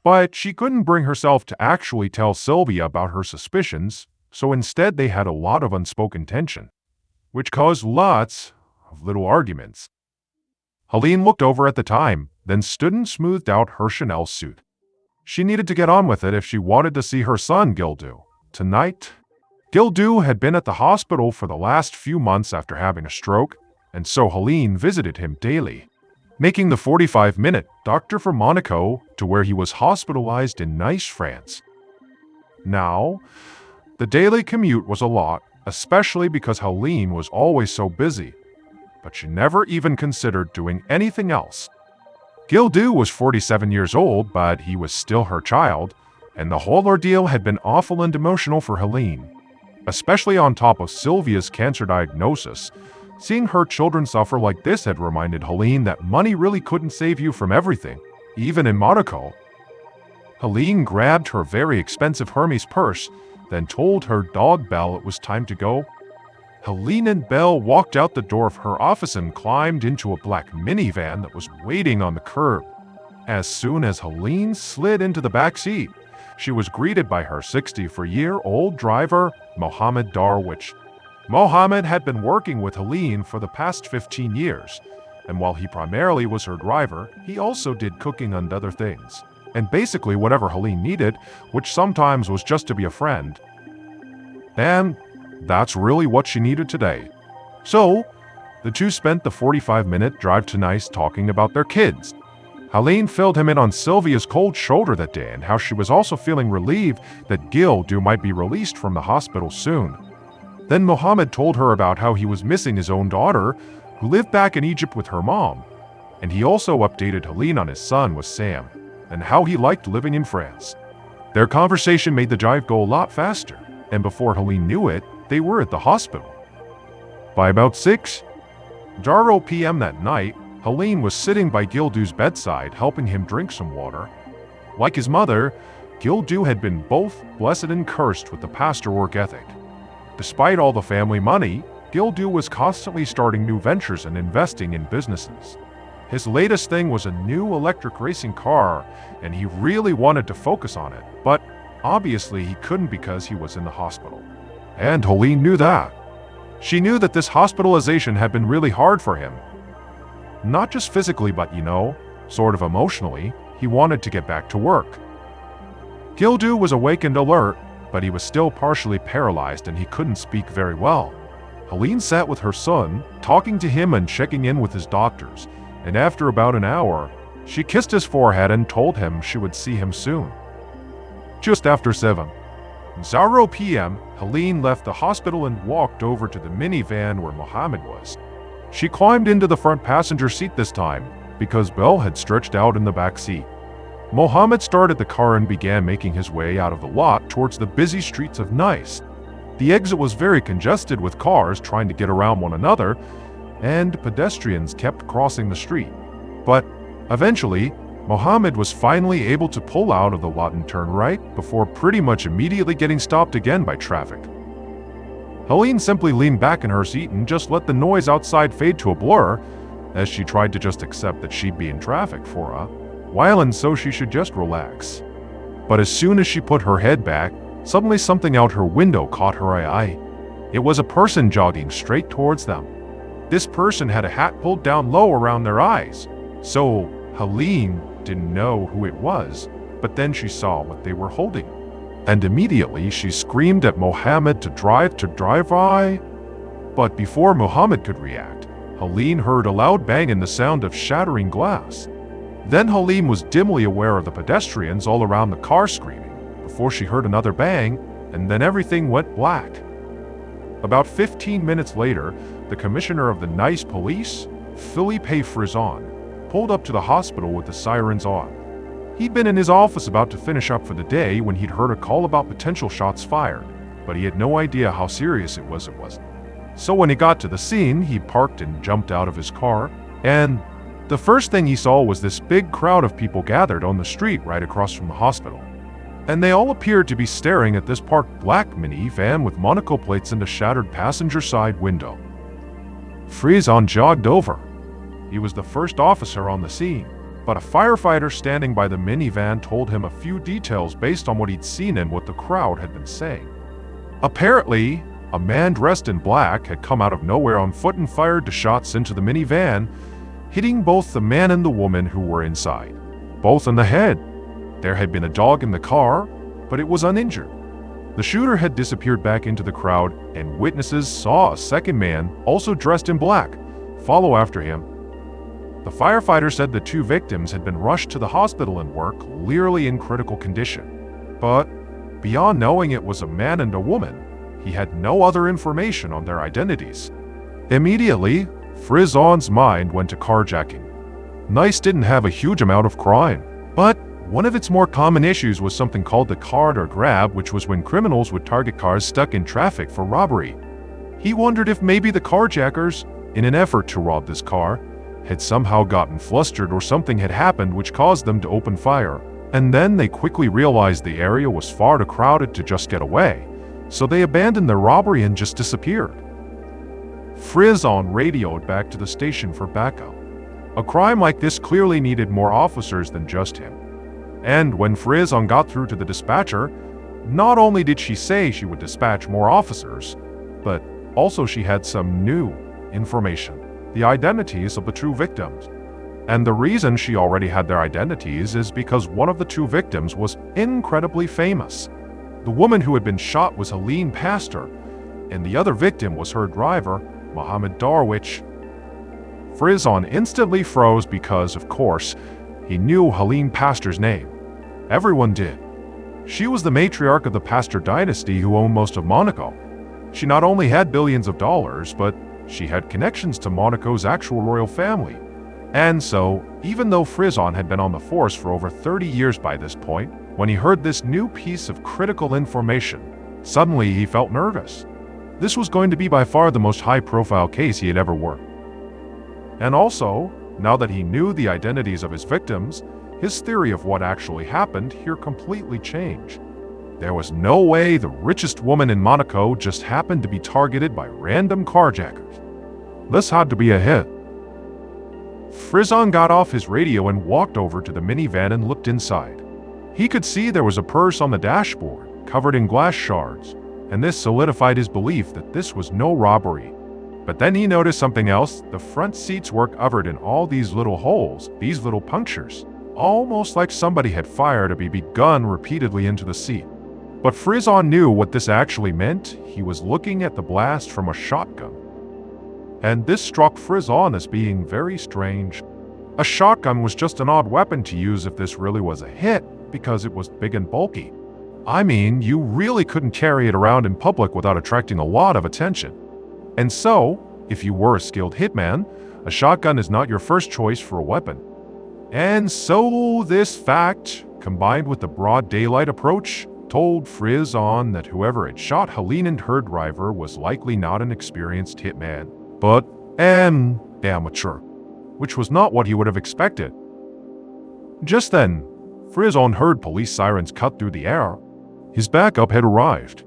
[SPEAKER 1] But she couldn't bring herself to actually tell Sylvia about her suspicions, so instead they had a lot of unspoken tension, which caused lots of little arguments. Helene looked over at the time, then stood and smoothed out her Chanel suit. She needed to get on with it if she wanted to see her son, Gildu, tonight. Gildu had been at the hospital for the last few months after having a stroke, and so Helene visited him daily, making the 45-minute doctor from Monaco to where he was hospitalized in Nice, France. Now, the daily commute was a lot, especially because Helene was always so busy, but she never even considered doing anything else. Gildu was 47 years old, but he was still her child, and the whole ordeal had been awful and emotional for Helene, especially on top of Sylvia's cancer diagnosis. Seeing her children suffer like this had reminded Helene that money really couldn't save you from everything, even in Monaco. Helene grabbed her very expensive Hermes purse, then told her dog Belle it was time to go. Helene and Belle walked out the door of her office and climbed into a black minivan that was waiting on the curb. As soon as Helene slid into the back seat, she was greeted by her 64-year-old driver, Mohammed Darwish. Mohammed had been working with Helene for the past 15 years, and while he primarily was her driver, he also did cooking and other things, and basically whatever Helene needed, which sometimes was just to be a friend. And that's really what she needed today. So, the two spent the 45-minute drive to Nice talking about their kids. Helene filled him in on Sylvia's cold shoulder that day and how she was also feeling relieved that Gildu might be released from the hospital soon. Then Mohammed told her about how he was missing his own daughter, who lived back in Egypt with her mom. And he also updated Helene on his son with Sam, and how he liked living in France. Their conversation made the drive go a lot faster, and before Helene knew it, they were at the hospital. By about 6:00 p.m. that night, Helene was sitting by Gildu's bedside helping him drink some water. Like his mother, Gildu had been both blessed and cursed with the pastor work ethic. Despite all the family money, Gildu was constantly starting new ventures and investing in businesses. His latest thing was a new electric racing car, and he really wanted to focus on it, but obviously he couldn't because he was in the hospital. And Helene knew that. She knew that this hospitalization had been really hard for him. Not just physically, but sort of emotionally, he wanted to get back to work. Gildu was awake and alert, but he was still partially paralyzed and he couldn't speak very well. Helene sat with her son, talking to him and checking in with his doctors, and after about an hour, she kissed his forehead and told him she would see him soon. Just after 7:00 p.m., Helene left the hospital and walked over to the minivan where Mohammed was. She climbed into the front passenger seat this time, because Belle had stretched out in the back seat. Mohammed started the car and began making his way out of the lot towards the busy streets of Nice. The exit was very congested with cars trying to get around one another, and pedestrians kept crossing the street. But eventually, Mohammed was finally able to pull out of the lot and turn right before pretty much immediately getting stopped again by traffic. Helene simply leaned back in her seat and just let the noise outside fade to a blur, as she tried to just accept that she'd be in traffic for a while and so she should just relax. But as soon as she put her head back, suddenly something out her window caught her eye. It was a person jogging straight towards them. This person had a hat pulled down low around their eyes, so Helene didn't know who it was, but then she saw what they were holding. And immediately she screamed at Mohammed to drive by. But before Mohammed could react, Helene heard a loud bang and the sound of shattering glass. Then Helene was dimly aware of the pedestrians all around the car screaming, before she heard another bang, and then everything went black. About 15 minutes later, the commissioner of the Nice police, Philippe Frison, pulled up to the hospital with the sirens on. He'd been in his office about to finish up for the day when he'd heard a call about potential shots fired, but he had no idea how serious it was. So when he got to the scene, he parked and jumped out of his car, and the first thing he saw was this big crowd of people gathered on the street right across from the hospital. And they all appeared to be staring at this parked black minivan with monocle plates and a shattered passenger side window. Frison jogged over. He was the first officer on the scene, but a firefighter standing by the minivan told him a few details based on what he'd seen and what the crowd had been saying. Apparently, a man dressed in black had come out of nowhere on foot and fired 2 shots into the minivan, hitting both the man and the woman who were inside, both in the head. There had been a dog in the car, but it was uninjured. The shooter had disappeared back into the crowd, and witnesses saw a second man, also dressed in black, follow after him. The firefighter said the 2 victims had been rushed to the hospital and were clearly in critical condition. But beyond knowing it was a man and a woman, he had no other information on their identities. Immediately, Frison's mind went to carjacking. Nice didn't have a huge amount of crime, but one of its more common issues was something called the card or grab, which was when criminals would target cars stuck in traffic for robbery. He wondered if maybe the carjackers, in an effort to rob this car, had somehow gotten flustered or something had happened which caused them to open fire, and then they quickly realized the area was far too crowded to just get away, so they abandoned their robbery and just disappeared. Frison radioed back to the station for backup. A crime like this clearly needed more officers than just him. And when Frison got through to the dispatcher, not only did she say she would dispatch more officers, but also she had some new information. The identities of the 2 victims. And the reason she already had their identities is because one of the 2 victims was incredibly famous. The woman who had been shot was Helene Pastor, and the other victim was her driver, Mohammed Darwich. Frison instantly froze because, of course, He knew Helene Pastor's name. Everyone did. She was the matriarch of the Pastor dynasty who owned most of Monaco. She not only had billions of dollars, but she had connections to Monaco's actual royal family. And so, even though Frison had been on the force for over 30 years by this point, when he heard this new piece of critical information, suddenly he felt nervous. This was going to be by far the most high-profile case he had ever worked. And also, now that he knew the identities of his victims, his theory of what actually happened here completely changed. There was no way the richest woman in Monaco just happened to be targeted by random carjackers. This had to be a hit. Frison got off his radio and walked over to the minivan and looked inside. He could see there was a purse on the dashboard, covered in glass shards, and this solidified his belief that this was no robbery. But then he noticed something else. The front seats were covered in all these little holes, these little punctures, almost like somebody had fired a BB gun repeatedly into the seat. But Frison knew what this actually meant. He was looking at the blast from a shotgun. And this struck Frison as being very strange. A shotgun was just an odd weapon to use if this really was a hit, because it was big and bulky. I mean, you really couldn't carry it around in public without attracting a lot of attention. And so, if you were a skilled hitman, a shotgun is not your first choice for a weapon. And so this fact, combined with the broad daylight approach, told Frison that whoever had shot Helene and her driver was likely not an experienced hitman, but an amateur, which was not what he would have expected. Just then, Frison heard police sirens cut through the air. His backup had arrived.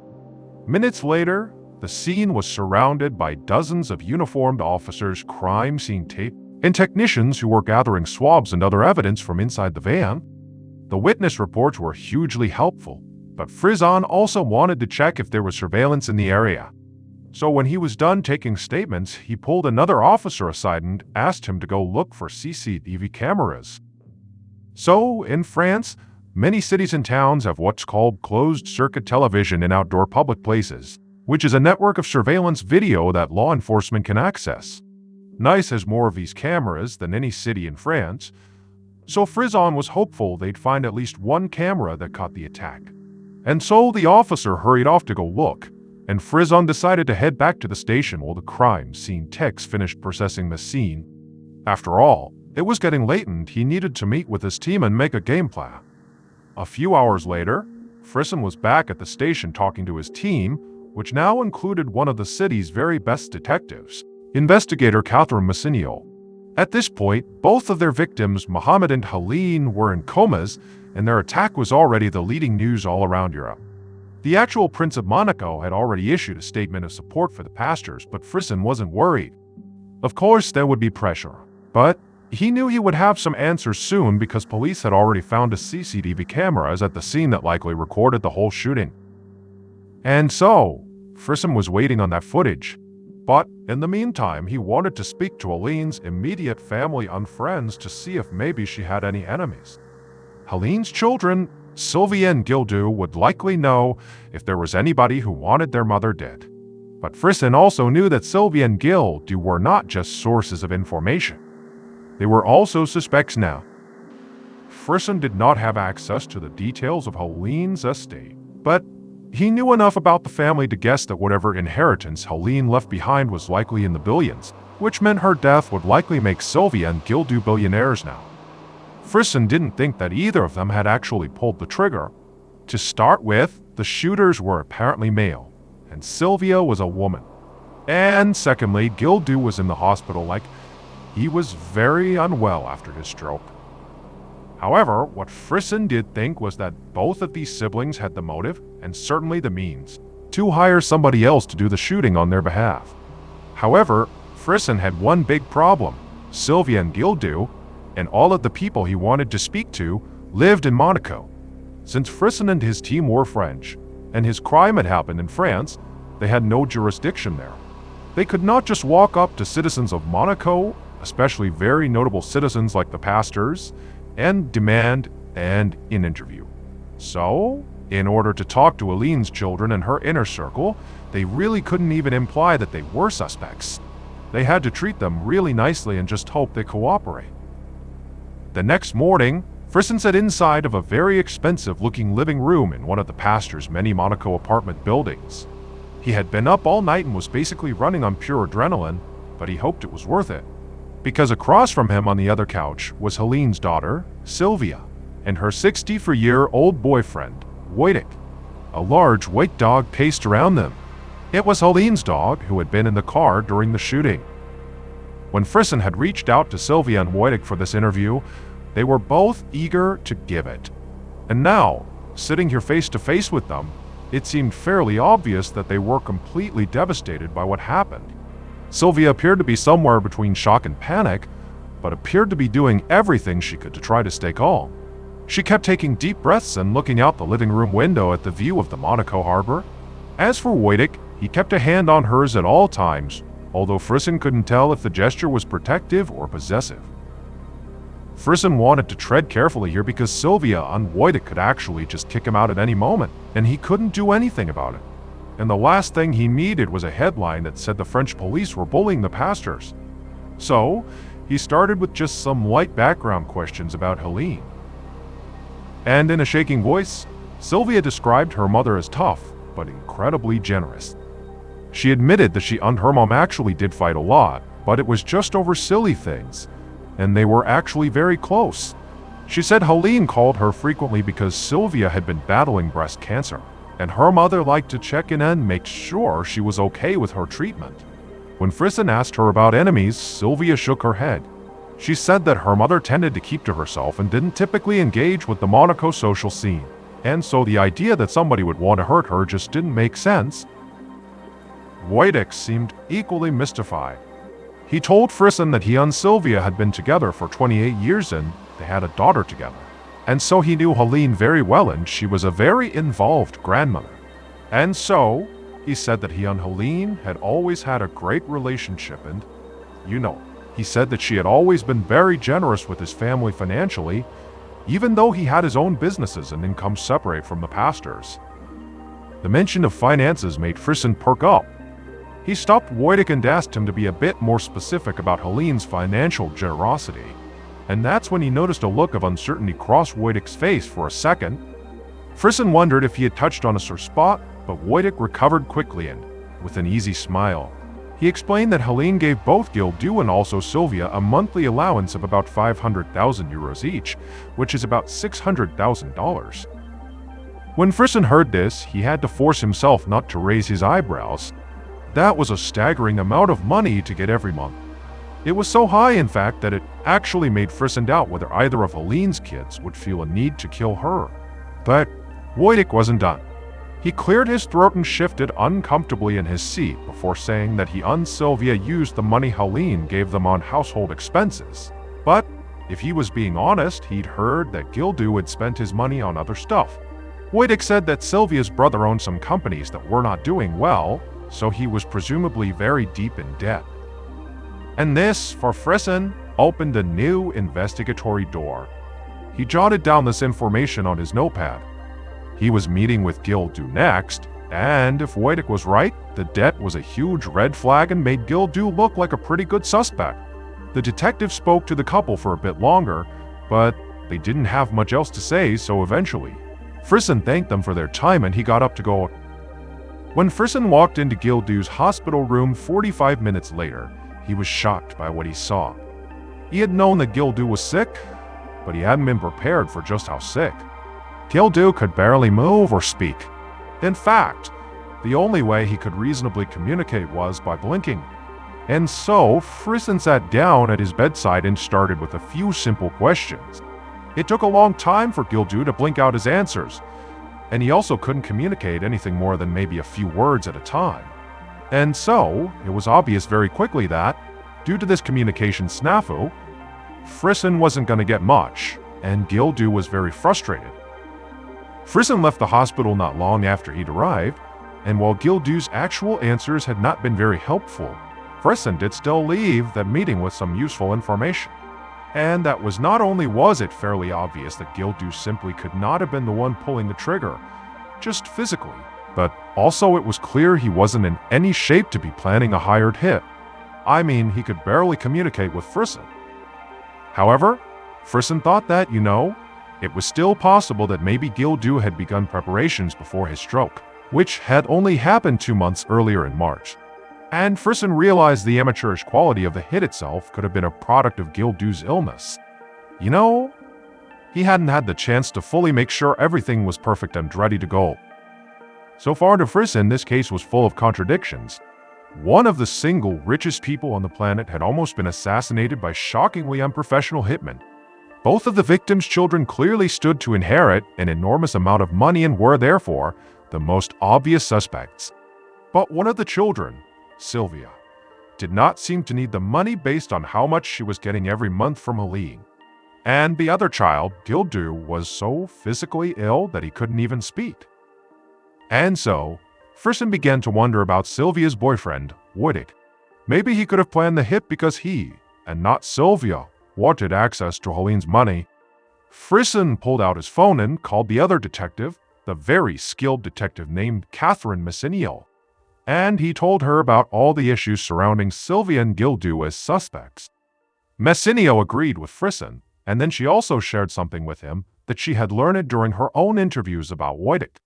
[SPEAKER 1] Minutes later, the scene was surrounded by dozens of uniformed officers, crime scene tape, and technicians who were gathering swabs and other evidence from inside the van. The witness reports were hugely helpful, but Frison also wanted to check if there was surveillance in the area. So when he was done taking statements, he pulled another officer aside and asked him to go look for CCTV cameras. So, in France, many cities and towns have what's called closed-circuit television in outdoor public places, which is a network of surveillance video that law enforcement can access. Nice has more of these cameras than any city in France, so Frison was hopeful they'd find at least one camera that caught the attack. And so the officer hurried off to go look, and Frison decided to head back to the station while the crime scene techs finished processing the scene. After all, it was getting late and he needed to meet with his team and make a game plan. A few hours later, Frison was back at the station talking to his team, which now included one of the city's very best detectives, investigator Catherine Massigno. At this point, both of their victims, Mohammed and Helene, were in comas, and their attack was already the leading news all around Europe. The actual Prince of Monaco had already issued a statement of support for the Pastors, but Frison wasn't worried. Of course, there would be pressure, but he knew he would have some answers soon because police had already found a CCTV cameras at the scene that likely recorded the whole shooting. And so, Frison was waiting on that footage. But in the meantime, he wanted to speak to Helene's immediate family and friends to see if maybe she had any enemies. Helene's children, Sylvie and Gildu, would likely know if there was anybody who wanted their mother dead. But Frison also knew that Sylvie and Gildu were not just sources of information. They were also suspects now. Frison did not have access to the details of Helene's estate, but he knew enough about the family to guess that whatever inheritance Helene left behind was likely in the billions, which meant her death would likely make Sylvie and Gildu billionaires now. Frison didn't think that either of them had actually pulled the trigger. To start with, the shooters were apparently male, and Sylvia was a woman. And secondly, Gildu was in the hospital like he was very unwell after his stroke. However, what Frison did think was that both of these siblings had the motive, and certainly the means, to hire somebody else to do the shooting on their behalf. However, Frison had one big problem. Sylvia and Gildu, and all of the people he wanted to speak to, lived in Monaco. Since Frison and his team were French, and his crime had happened in France, they had no jurisdiction there. They could not just walk up to citizens of Monaco, especially very notable citizens like the Pastors, and demand an interview. So, in order to talk to Helene's children and her inner circle, they really couldn't even imply that they were suspects. They had to treat them really nicely and just hope they cooperate. The next morning, Frisson sat inside of a very expensive-looking living room in one of the pastor's many Monaco apartment buildings. He had been up all night and was basically running on pure adrenaline, but he hoped it was worth it. Because across from him on the other couch was Helene's daughter, Sylvia, and her 64-year-old boyfriend, Wojtek. A large white dog paced around them. It was Helene's dog who had been in the car during the shooting. When Frisson had reached out to Sylvia and Wojtek for this interview, they were both eager to give it. And now, sitting here face to face with them, it seemed fairly obvious that they were completely devastated by what happened. Sylvia appeared to be somewhere between shock and panic, but appeared to be doing everything she could to try to stay calm. She kept taking deep breaths and looking out the living room window at the view of the Monaco harbor. As for Wojtek, he kept a hand on hers at all times, although Frisson couldn't tell if the gesture was protective or possessive. Frisson wanted to tread carefully here because Sylvia and Wojtek could actually just kick him out at any moment, and he couldn't do anything about it. And the last thing he needed was a headline that said the French police were bullying the pastors. So, he started with just some light background questions about Helene. And in a shaking voice, Sylvia described her mother as tough, but incredibly generous. She admitted that she and her mom actually did fight a lot, but it was just over silly things, and they were actually very close. She said Helene called her frequently because Sylvia had been battling breast cancer, and her mother liked to check in and make sure she was okay with her treatment. When Frisson asked her about enemies, Sylvia shook her head. She said that her mother tended to keep to herself and didn't typically engage with the Monaco social scene, and so the idea that somebody would want to hurt her just didn't make sense. Wojtek seemed equally mystified. He told Frisson that he and Sylvia had been together for 28 years and they had a daughter together. And so he knew Helene very well and she was a very involved grandmother. And so, he said that he and Helene had always had a great relationship and, he said that she had always been very generous with his family financially, even though he had his own businesses and income separate from the pastor's. The mention of finances made Frisson perk up. He stopped Wojtek and asked him to be a bit more specific about Helene's financial generosity. And that's when he noticed a look of uncertainty cross Wojtek's face for a second. Frisson wondered if he had touched on a sore spot, but Wojtek recovered quickly and, with an easy smile, he explained that Helene gave both Gildu and also Sylvia a monthly allowance of about 500,000 euros each, which is about $600,000. When Frisson heard this, he had to force himself not to raise his eyebrows. That was a staggering amount of money to get every month. It was so high, in fact, that it actually made Frisson doubt whether either of Helene's kids would feel a need to kill her. But Wojtek wasn't done. He cleared his throat and shifted uncomfortably in his seat before saying that he and Sylvia used the money Helene gave them on household expenses. But if he was being honest, he'd heard that Gildu had spent his money on other stuff. Wojtek said that Sylvia's brother owned some companies that were not doing well, so he was presumably very deep in debt. And this, for Frisson, opened a new investigatory door. He jotted down this information on his notepad. He was meeting with Gildu next, and if Wojtek was right, the debt was a huge red flag and made Gildu look like a pretty good suspect. The detective spoke to the couple for a bit longer, but they didn't have much else to say, so eventually, Frisson thanked them for their time and he got up to go. When Frisson walked into Gildu's hospital room 45 minutes later, he was shocked by what he saw. He had known that Gildu was sick, but he hadn't been prepared for just how sick. Gildu could barely move or speak. In fact, the only way he could reasonably communicate was by blinking. And so, Frisson sat down at his bedside and started with a few simple questions. It took a long time for Gildu to blink out his answers, and he also couldn't communicate anything more than maybe a few words at a time. And so, it was obvious very quickly that, due to this communication snafu, Frisson wasn't going to get much, and Gildu was very frustrated. Frisson left the hospital not long after he'd arrived, and while Gildu's actual answers had not been very helpful, Frisson did still leave that meeting with some useful information. And that was not only was it fairly obvious that Gildu simply could not have been the one pulling the trigger, just physically, but also it was clear he wasn't in any shape to be planning a hired hit. I mean, he could barely communicate with Frisson. However, Frisson thought that, it was still possible that maybe Gildu had begun preparations before his stroke, which had only happened 2 months earlier in March. And Frisson realized the amateurish quality of the hit itself could have been a product of Gildu's illness. He hadn't had the chance to fully make sure everything was perfect and ready to go. So far to Frisson, this case was full of contradictions. One of the single richest people on the planet had almost been assassinated by shockingly unprofessional hitmen. Both of the victims' children clearly stood to inherit an enormous amount of money and were, therefore, the most obvious suspects. But one of the children, Sylvia, did not seem to need the money based on how much she was getting every month from Helene. And the other child, Gildu, was so physically ill that he couldn't even speak. And so, Frisson began to wonder about Sylvia's boyfriend, Wojtek. Maybe he could have planned the hit because he, and not Sylvia, wanted access to Helene's money. Frisson pulled out his phone and called the other detective, the very skilled detective named Catherine Messinio, and he told her about all the issues surrounding Sylvia and Gildu as suspects. Messinio agreed with Frisson, and then she also shared something with him that she had learned during her own interviews about Wojtek.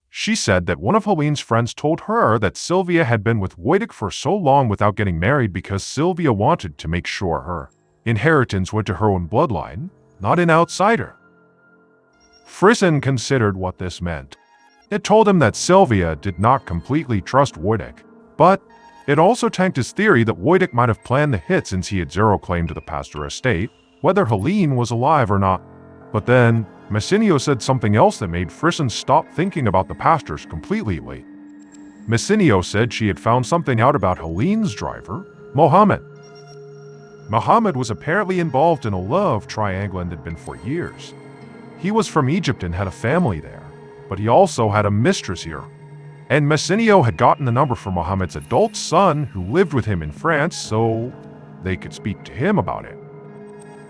[SPEAKER 1] She said that one of Helene's friends told her that Sylvia had been with Wojtek for so long without getting married because Sylvia wanted to make sure her inheritance went to her own bloodline, not an outsider. Frisson considered what this meant. It told him that Sylvia did not completely trust Wojtek, but it also tanked his theory that Wojtek might have planned the hit since he had zero claim to the Pastor estate, whether Helene was alive or not. But then, Messinio said something else that made Frisson stop thinking about the pastors completely. Messinio said she had found something out about Helene's driver, Mohammed. Mohammed was apparently involved in a love triangle and had been for years. He was from Egypt and had a family there, but he also had a mistress here. And Messinio had gotten the number for Mohammed's adult son who lived with him in France so they could speak to him about it.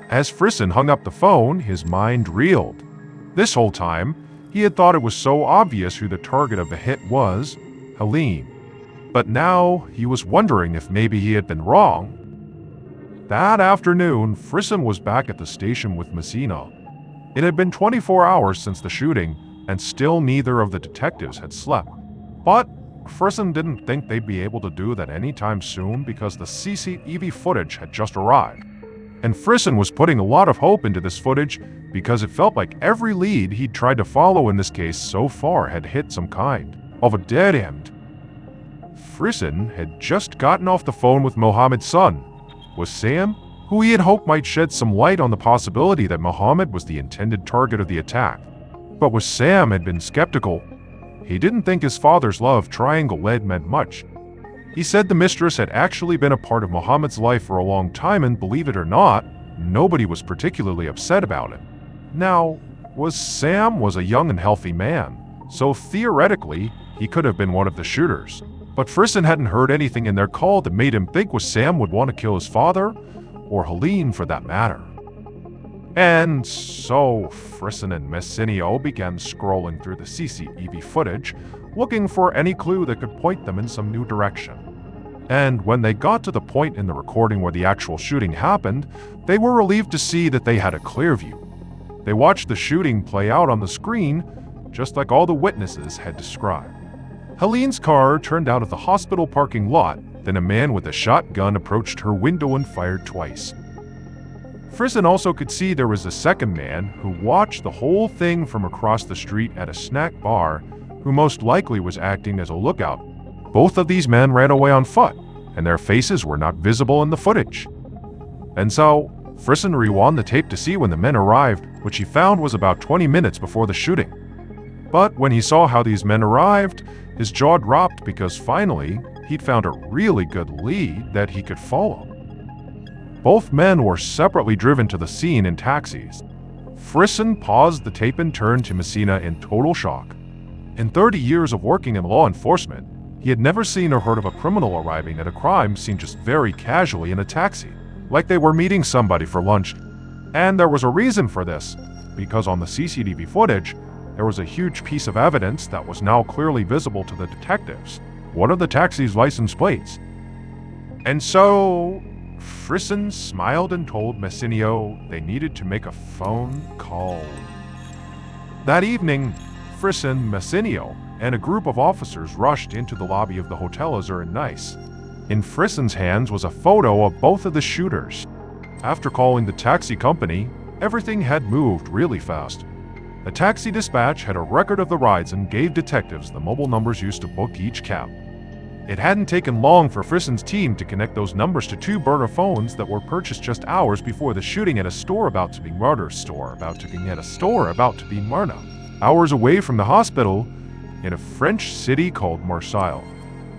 [SPEAKER 1] As Frisson hung up the phone, his mind reeled. This whole time, he had thought it was so obvious who the target of the hit was, Helene. But now he was wondering if maybe he had been wrong. That afternoon, Frisson was back at the station with Messina. It had been 24 hours since the shooting, and still neither of the detectives had slept. But Frisson didn't think they'd be able to do that anytime soon because the CCTV footage had just arrived. And Frisson was putting a lot of hope into this footage because it felt like every lead he'd tried to follow in this case so far had hit some kind of a dead end. Frisson had just gotten off the phone with Mohammed's son, with Sam, who he had hoped might shed some light on the possibility that Mohammed was the intended target of the attack. But with Sam had been skeptical. He didn't think his father's love triangle lead meant much. He said the mistress had actually been a part of Mohammed's life for a long time, and believe it or not, nobody was particularly upset about it. Now, Sam was a young and healthy man, so theoretically, he could have been one of the shooters. But Frisson hadn't heard anything in their call that made him think Sam would want to kill his father, or Helene for that matter. And so Frisson and Messinio began scrolling through the CCTV footage, looking for any clue that could point them in some new direction. And when they got to the point in the recording where the actual shooting happened, they were relieved to see that they had a clear view. They watched the shooting play out on the screen, just like all the witnesses had described. Helene's car turned out of the hospital parking lot, then a man with a shotgun approached her window and fired twice. Frisson also could see there was a second man who watched the whole thing from across the street at a snack bar, who most likely was acting as a lookout. Both of these men ran away on foot, and their faces were not visible in the footage. And so, Frisson rewound the tape to see when the men arrived, which he found was about 20 minutes before the shooting. But when he saw how these men arrived, his jaw dropped because finally, he'd found a really good lead that he could follow. Both men were separately driven to the scene in taxis. Frisson paused the tape and turned to Messina in total shock. In 30 years of working in law enforcement, he had never seen or heard of a criminal arriving at a crime scene just very casually in a taxi, like they were meeting somebody for lunch. And there was a reason for this, because on the CCTV footage, there was a huge piece of evidence that was now clearly visible to the detectives, one of the taxi's license plates. And so, Frisson smiled and told Messinio they needed to make a phone call. That evening, Frisson, Messinio, and a group of officers rushed into the lobby of the Hotel Azur in Nice. In Frisson's hands was a photo of both of the shooters. After calling the taxi company, everything had moved really fast. The taxi dispatch had a record of the rides and gave detectives the mobile numbers used to book each cab. It hadn't taken long for Frisson's team to connect those numbers to two burner phones that were purchased just hours before the shooting at a store about to be murder store about to be at a store about to be murder, hours away from the hospital in a French city called Marseille.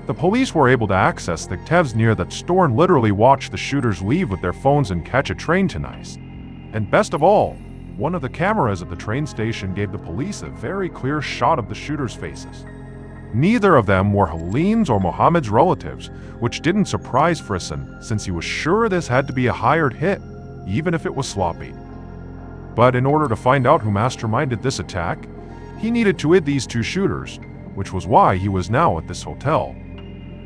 [SPEAKER 1] The police were able to access the TEVs near that store and literally watch the shooters leave with their phones and catch a train to Nice. And best of all, one of the cameras at the train station gave the police a very clear shot of the shooters' faces. Neither of them were Helene's or Mohammed's relatives, which didn't surprise Frisson, since he was sure this had to be a hired hit, even if it was sloppy. But in order to find out who masterminded this attack, he needed to ID these two shooters, which was why he was now at this hotel.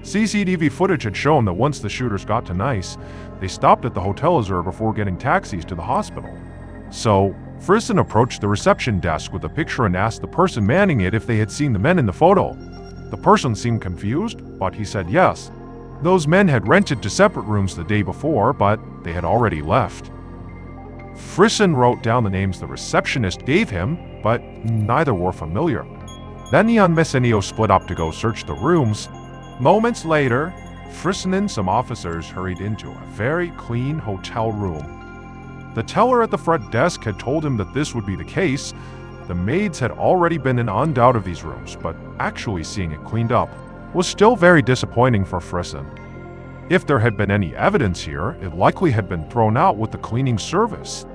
[SPEAKER 1] CCTV footage had shown that once the shooters got to Nice, they stopped at the Hotel Azur before getting taxis to the hospital. So, Frisson approached the reception desk with a picture and asked the person manning it if they had seen the men in the photo. The person seemed confused, but he said yes. Those men had rented 2 separate rooms the day before, but they had already left. Frisson wrote down the names the receptionist gave him, but neither were familiar. Then he and Messinio split up to go search the rooms. Moments later, Frisson and some officers hurried into a very clean hotel room. The teller at the front desk had told him that this would be the case. The maids had already been in and out of these rooms, but actually seeing it cleaned up was still very disappointing for Frisson. If there had been any evidence here, it likely had been thrown out with the cleaning service.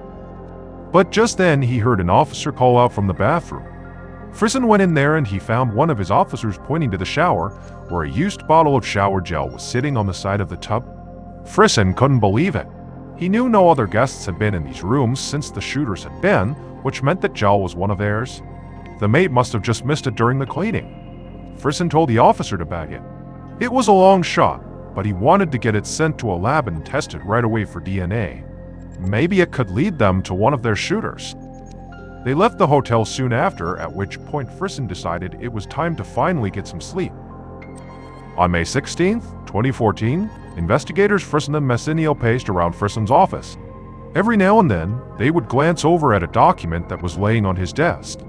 [SPEAKER 1] But just then he heard an officer call out from the bathroom. Frisson went in there and he found one of his officers pointing to the shower, where a used bottle of shower gel was sitting on the side of the tub. Frisson couldn't believe it. He knew no other guests had been in these rooms since the shooters had been, which meant that gel was one of theirs. The maid must have just missed it during the cleaning. Frisson told the officer to bag it. It was a long shot, but he wanted to get it sent to a lab and tested right away for DNA. Maybe it could lead them to one of their shooters. They left the hotel soon after, at which point Frisson decided it was time to finally get some sleep. On May 16, 2014, investigators Frisson and Messinio paced around Frisson's office. Every now and then, they would glance over at a document that was laying on his desk.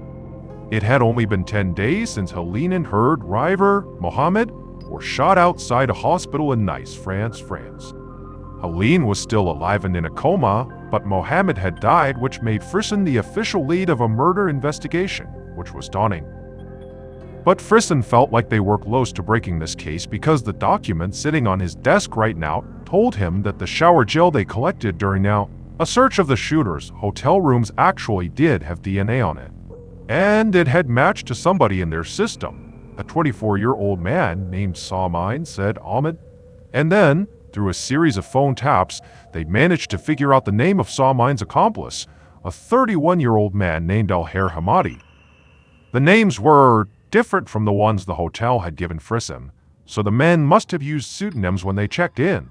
[SPEAKER 1] It had only been 10 days since Helene and her driver, Mohammed, were shot outside a hospital in Nice, France. Helene was still alive and in a coma, but Mohammed had died, which made Frisson the official lead of a murder investigation, which was daunting. But Frisson felt like they were close to breaking this case because the document sitting on his desk right now told him that the shower gel they collected during a search of the shooters' hotel rooms actually did have DNA on it. And it had matched to somebody in their system, a 24-year-old man named Salmine, said Ahmed. And then, through a series of phone taps, they managed to figure out the name of Salmine's accomplice, a 31-year-old man named Al-Her Hamadi. The names were different from the ones the hotel had given Frisson, so the men must have used pseudonyms when they checked in.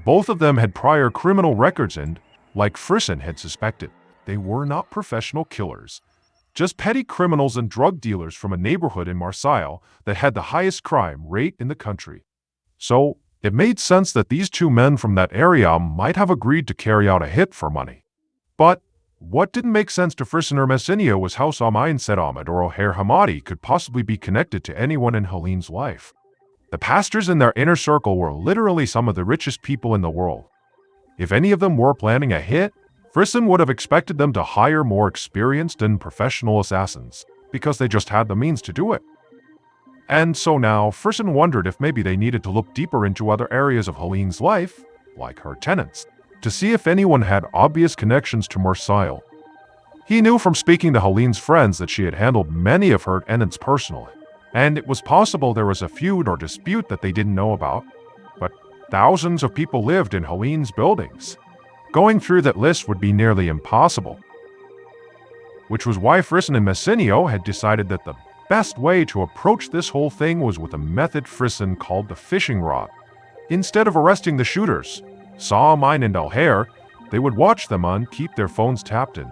[SPEAKER 1] Both of them had prior criminal records and, like Frisson had suspected, they were not professional killers, just petty criminals and drug dealers from a neighborhood in Marseille that had the highest crime rate in the country. So, it made sense that these two men from that area might have agreed to carry out a hit for money. But what didn't make sense to Frisson or Messinio was how Salmine said Ahmed or Al-Her Hamadi could possibly be connected to anyone in Helene's life. The pastors in their inner circle were literally some of the richest people in the world. If any of them were planning a hit, Frisson would have expected them to hire more experienced and professional assassins, because they just had the means to do it. And so now, Frisson wondered if maybe they needed to look deeper into other areas of Helene's life, like her tenants, to see if anyone had obvious connections to Marseille. He knew from speaking to Helene's friends that she had handled many of her tenants personally, and it was possible there was a feud or dispute that they didn't know about, but thousands of people lived in Helene's buildings. Going through that list would be nearly impossible, which was why Frisson and Messinio had decided that the best way to approach this whole thing was with a method Frisson called the fishing rod. Instead of arresting the shooters, saw a mine in Alhair, they would watch them and keep their phones tapped in,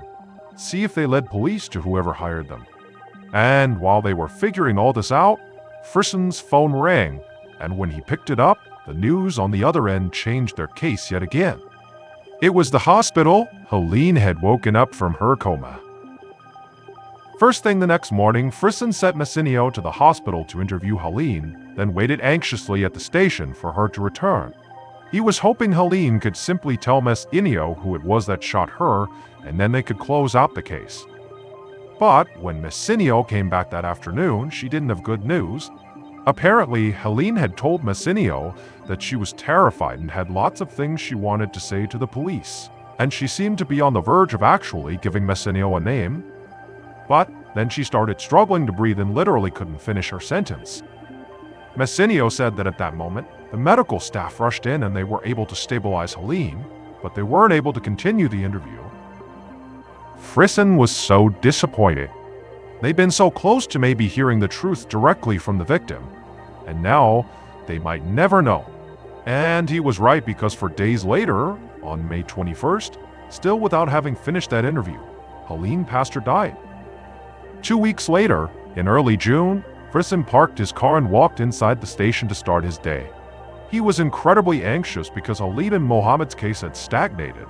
[SPEAKER 1] see if they led police to whoever hired them. And while they were figuring all this out, Frisson's phone rang, and when he picked it up, the news on the other end changed their case yet again. It was the hospital. Helene had woken up from her coma. First thing the next morning, Frisson sent Messinio to the hospital to interview Helene, then waited anxiously at the station for her to return. He was hoping Helene could simply tell Messinio who it was that shot her, and then they could close out the case. But when Messinio came back that afternoon, she didn't have good news. Apparently, Helene had told Messinio that she was terrified and had lots of things she wanted to say to the police, and she seemed to be on the verge of actually giving Messinio a name. But then she started struggling to breathe and literally couldn't finish her sentence. Messinio said that at that moment, the medical staff rushed in and they were able to stabilize Helene, but they weren't able to continue the interview. Frisson was so disappointed. They'd been so close to maybe hearing the truth directly from the victim, and now they might never know. And he was right, because for days later, on May 21st, still without having finished that interview, Helene passed or died. 2 weeks later, in early June, Frisson parked his car and walked inside the station to start his day. He was incredibly anxious because Helene and Mohammed's case had stagnated,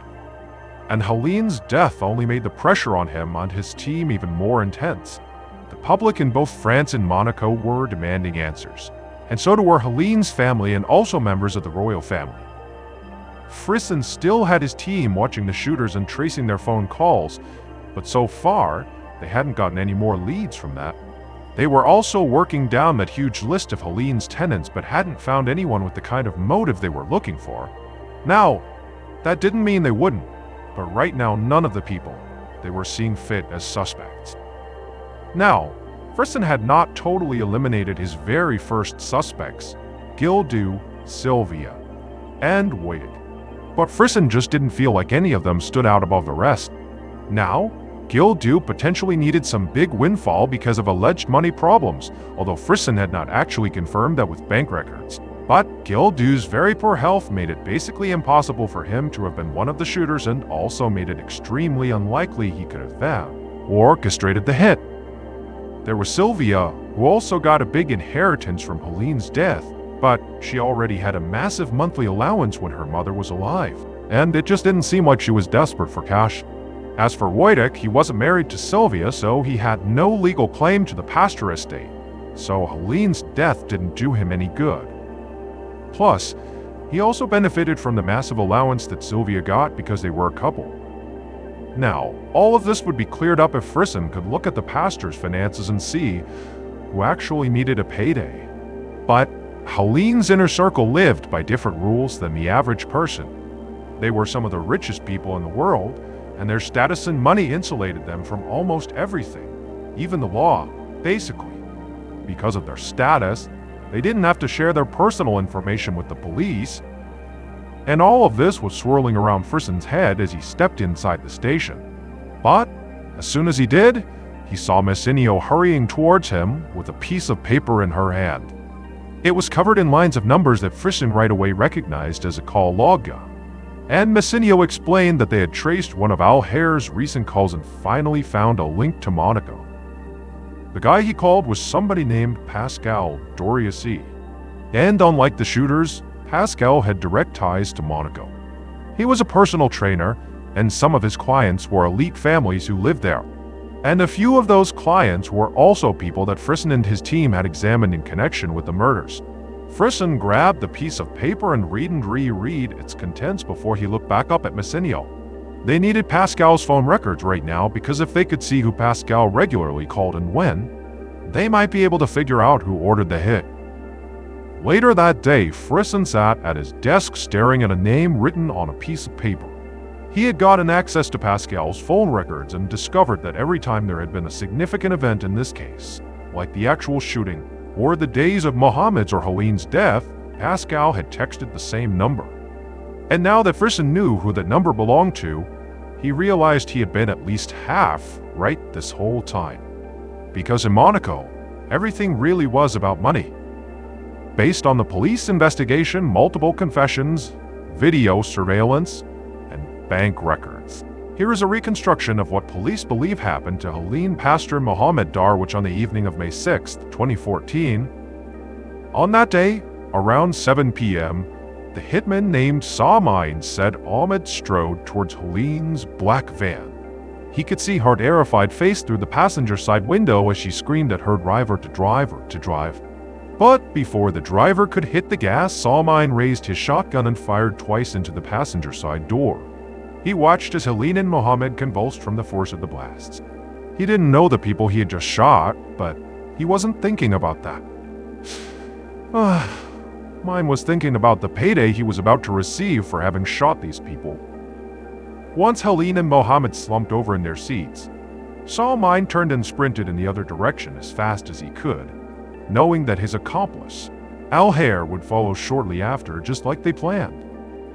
[SPEAKER 1] and Helene's death only made the pressure on him and his team even more intense. The public in both France and Monaco were demanding answers, and so were Helene's family and also members of the royal family. Frisson still had his team watching the shooters and tracing their phone calls, but so far, they hadn't gotten any more leads from that. They were also working down that huge list of Helene's tenants, but hadn't found anyone with the kind of motive they were looking for. Now, that didn't mean they wouldn't, but right now none of the people they were seeing fit as suspects. Now, Frisson had not totally eliminated his very first suspects, Gildu, Sylvia, and Wojtek. But Frisson just didn't feel like any of them stood out above the rest. Now, Gildu potentially needed some big windfall because of alleged money problems, although Frisson had not actually confirmed that with bank records. But Gildu's very poor health made it basically impossible for him to have been one of the shooters, and also made it extremely unlikely he could have found or orchestrated the hit. There was Sylvia, who also got a big inheritance from Helene's death, but she already had a massive monthly allowance when her mother was alive, and it just didn't seem like she was desperate for cash. As for Wojtek, he wasn't married to Sylvia, so he had no legal claim to the Pasteur estate, so Helene's death didn't do him any good. Plus, he also benefited from the massive allowance that Sylvia got because they were a couple. Now, all of this would be cleared up if Frisson could look at the Pasteur's finances and see who actually needed a payday. But Helene's inner circle lived by different rules than the average person. They were some of the richest people in the world, and their status and money insulated them from almost everything, even the law, basically. Because of their status, they didn't have to share their personal information with the police. And all of this was swirling around Frisson's head as he stepped inside the station. But as soon as he did, he saw Messinio hurrying towards him with a piece of paper in her hand. It was covered in lines of numbers that Frisson right away recognized as a call logga. And Messinio explained that they had traced one of Alhair's recent calls and finally found a link to Monaco. The guy he called was somebody named Pascal Doriacy. And unlike the shooters, Pascal had direct ties to Monaco. He was a personal trainer, and some of his clients were elite families who lived there. And a few of those clients were also people that Frisson and his team had examined in connection with the murders. Frisson grabbed the piece of paper and reread its contents before he looked back up at Messinio. They needed Pascal's phone records right now, because if they could see who Pascal regularly called and when, they might be able to figure out who ordered the hit. Later that day, Frisson sat at his desk staring at a name written on a piece of paper. He had gotten access to Pascal's phone records and discovered that every time there had been a significant event in this case, like the actual shooting, or the days of Mohammed's or Helene's death, Pascal had texted the same number. And now that Frisson knew who that number belonged to, he realized he had been at least half right this whole time. Because in Monaco, everything really was about money. Based on the police investigation, multiple confessions, video surveillance, and bank records. Here is a reconstruction of what police believe happened to Helene Pastor Mohammed Darwish on the evening of May 6, 2014. On that day, around 7 p.m., the hitman named Salman said Ahmed strode towards Helene's black van. He could see her terrified face through the passenger side window as she screamed at her driver to drive. But before the driver could hit the gas, Salman raised his shotgun and fired twice into the passenger side door. He watched as Helene and Mohammed convulsed from the force of the blasts. He didn't know the people he had just shot, but he wasn't thinking about that. Mine was thinking about the payday he was about to receive for having shot these people. Once Helene and Mohammed slumped over in their seats, Salman turned and sprinted in the other direction as fast as he could, knowing that his accomplice, Al-Hair, would follow shortly after, just like they planned.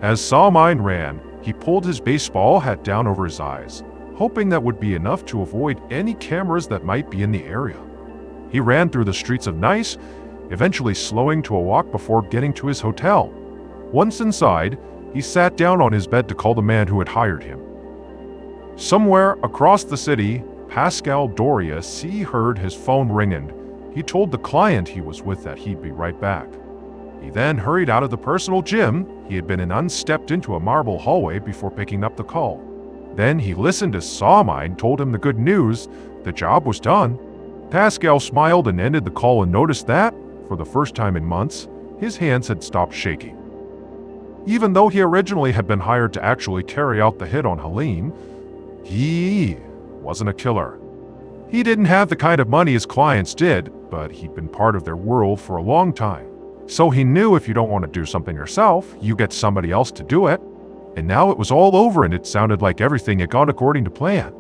[SPEAKER 1] As Salman ran, he pulled his baseball hat down over his eyes, hoping that would be enough to avoid any cameras that might be in the area. He ran through the streets of Nice, eventually slowing to a walk before getting to his hotel. Once inside, he sat down on his bed to call the man who had hired him. Somewhere across the city, Pascal Doria heard his phone ring and he told the client he was with that he'd be right back. He then hurried out of the personal gym he had been in and stepped into a marble hallway before picking up the call. Then he listened as Salman told him the good news, the job was done. Pascal smiled and ended the call and noticed that, for the first time in months, his hands had stopped shaking. Even though he originally had been hired to actually carry out the hit on Helene, he wasn't a killer. He didn't have the kind of money his clients did, but he'd been part of their world for a long time. So he knew if you don't want to do something yourself, you get somebody else to do it. And now it was all over and it sounded like everything had gone according to plan.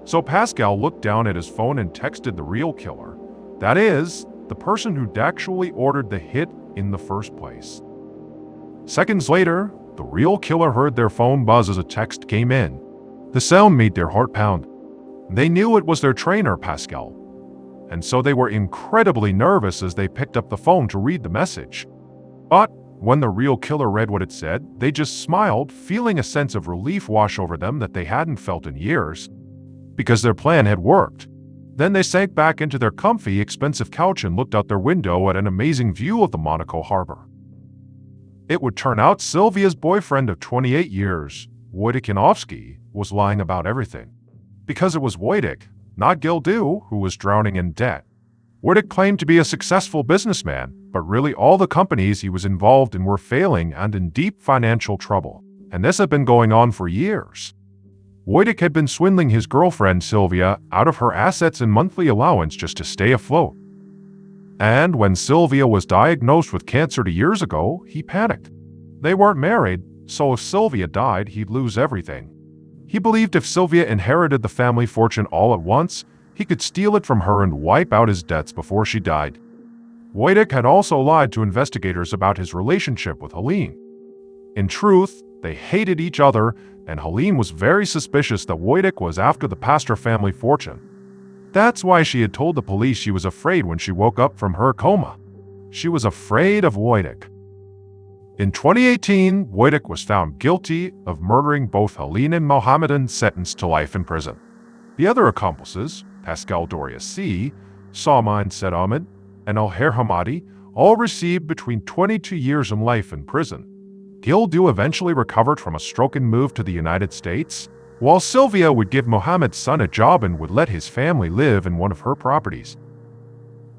[SPEAKER 1] So Pascal looked down at his phone and texted the real killer. That is, the person who'd actually ordered the hit in the first place. Seconds later, the real killer heard their phone buzz as a text came in. The sound made their heart pound. They knew it was their trainer, Pascal. And so they were incredibly nervous as they picked up the phone to read the message. But when the real killer read what it said, they just smiled, feeling a sense of relief wash over them that they hadn't felt in years, because their plan had worked. Then they sank back into their comfy, expensive couch and looked out their window at an amazing view of the Monaco harbor. It would turn out Sylvia's boyfriend of 28 years, Wojtek Janowski, was lying about everything. Because it was Wojtek, not Gildu, who was drowning in debt. Wojtek claimed to be a successful businessman, but really all the companies he was involved in were failing and in deep financial trouble, and this had been going on for years. Wojtek had been swindling his girlfriend Sylvia out of her assets and monthly allowance just to stay afloat. And when Sylvia was diagnosed with cancer 2 years ago, he panicked. They weren't married, so if Sylvia died, he'd lose everything. He believed if Sylvia inherited the family fortune all at once, he could steal it from her and wipe out his debts before she died. Wojtek had also lied to investigators about his relationship with Helene. In truth, they hated each other, and Helene was very suspicious that Wojtek was after the Pastor family fortune. That's why she had told the police she was afraid when she woke up from her coma. She was afraid of Wojtek. In 2018, Wojtek was found guilty of murdering both Helene and Mohammed and sentenced to life in prison. The other accomplices, Pascal Doria, Salman Said Ahmed, and Al-Hair Hamadi, all received between 22 years and life in prison. Gildu eventually recovered from a stroke and moved to the United States, while Sylvia would give Mohammed's son a job and would let his family live in one of her properties.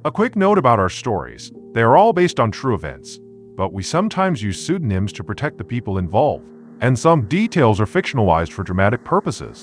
[SPEAKER 1] A quick note about our stories. They are all based on true events, but we sometimes use pseudonyms to protect the people involved, and some details are fictionalized for dramatic purposes.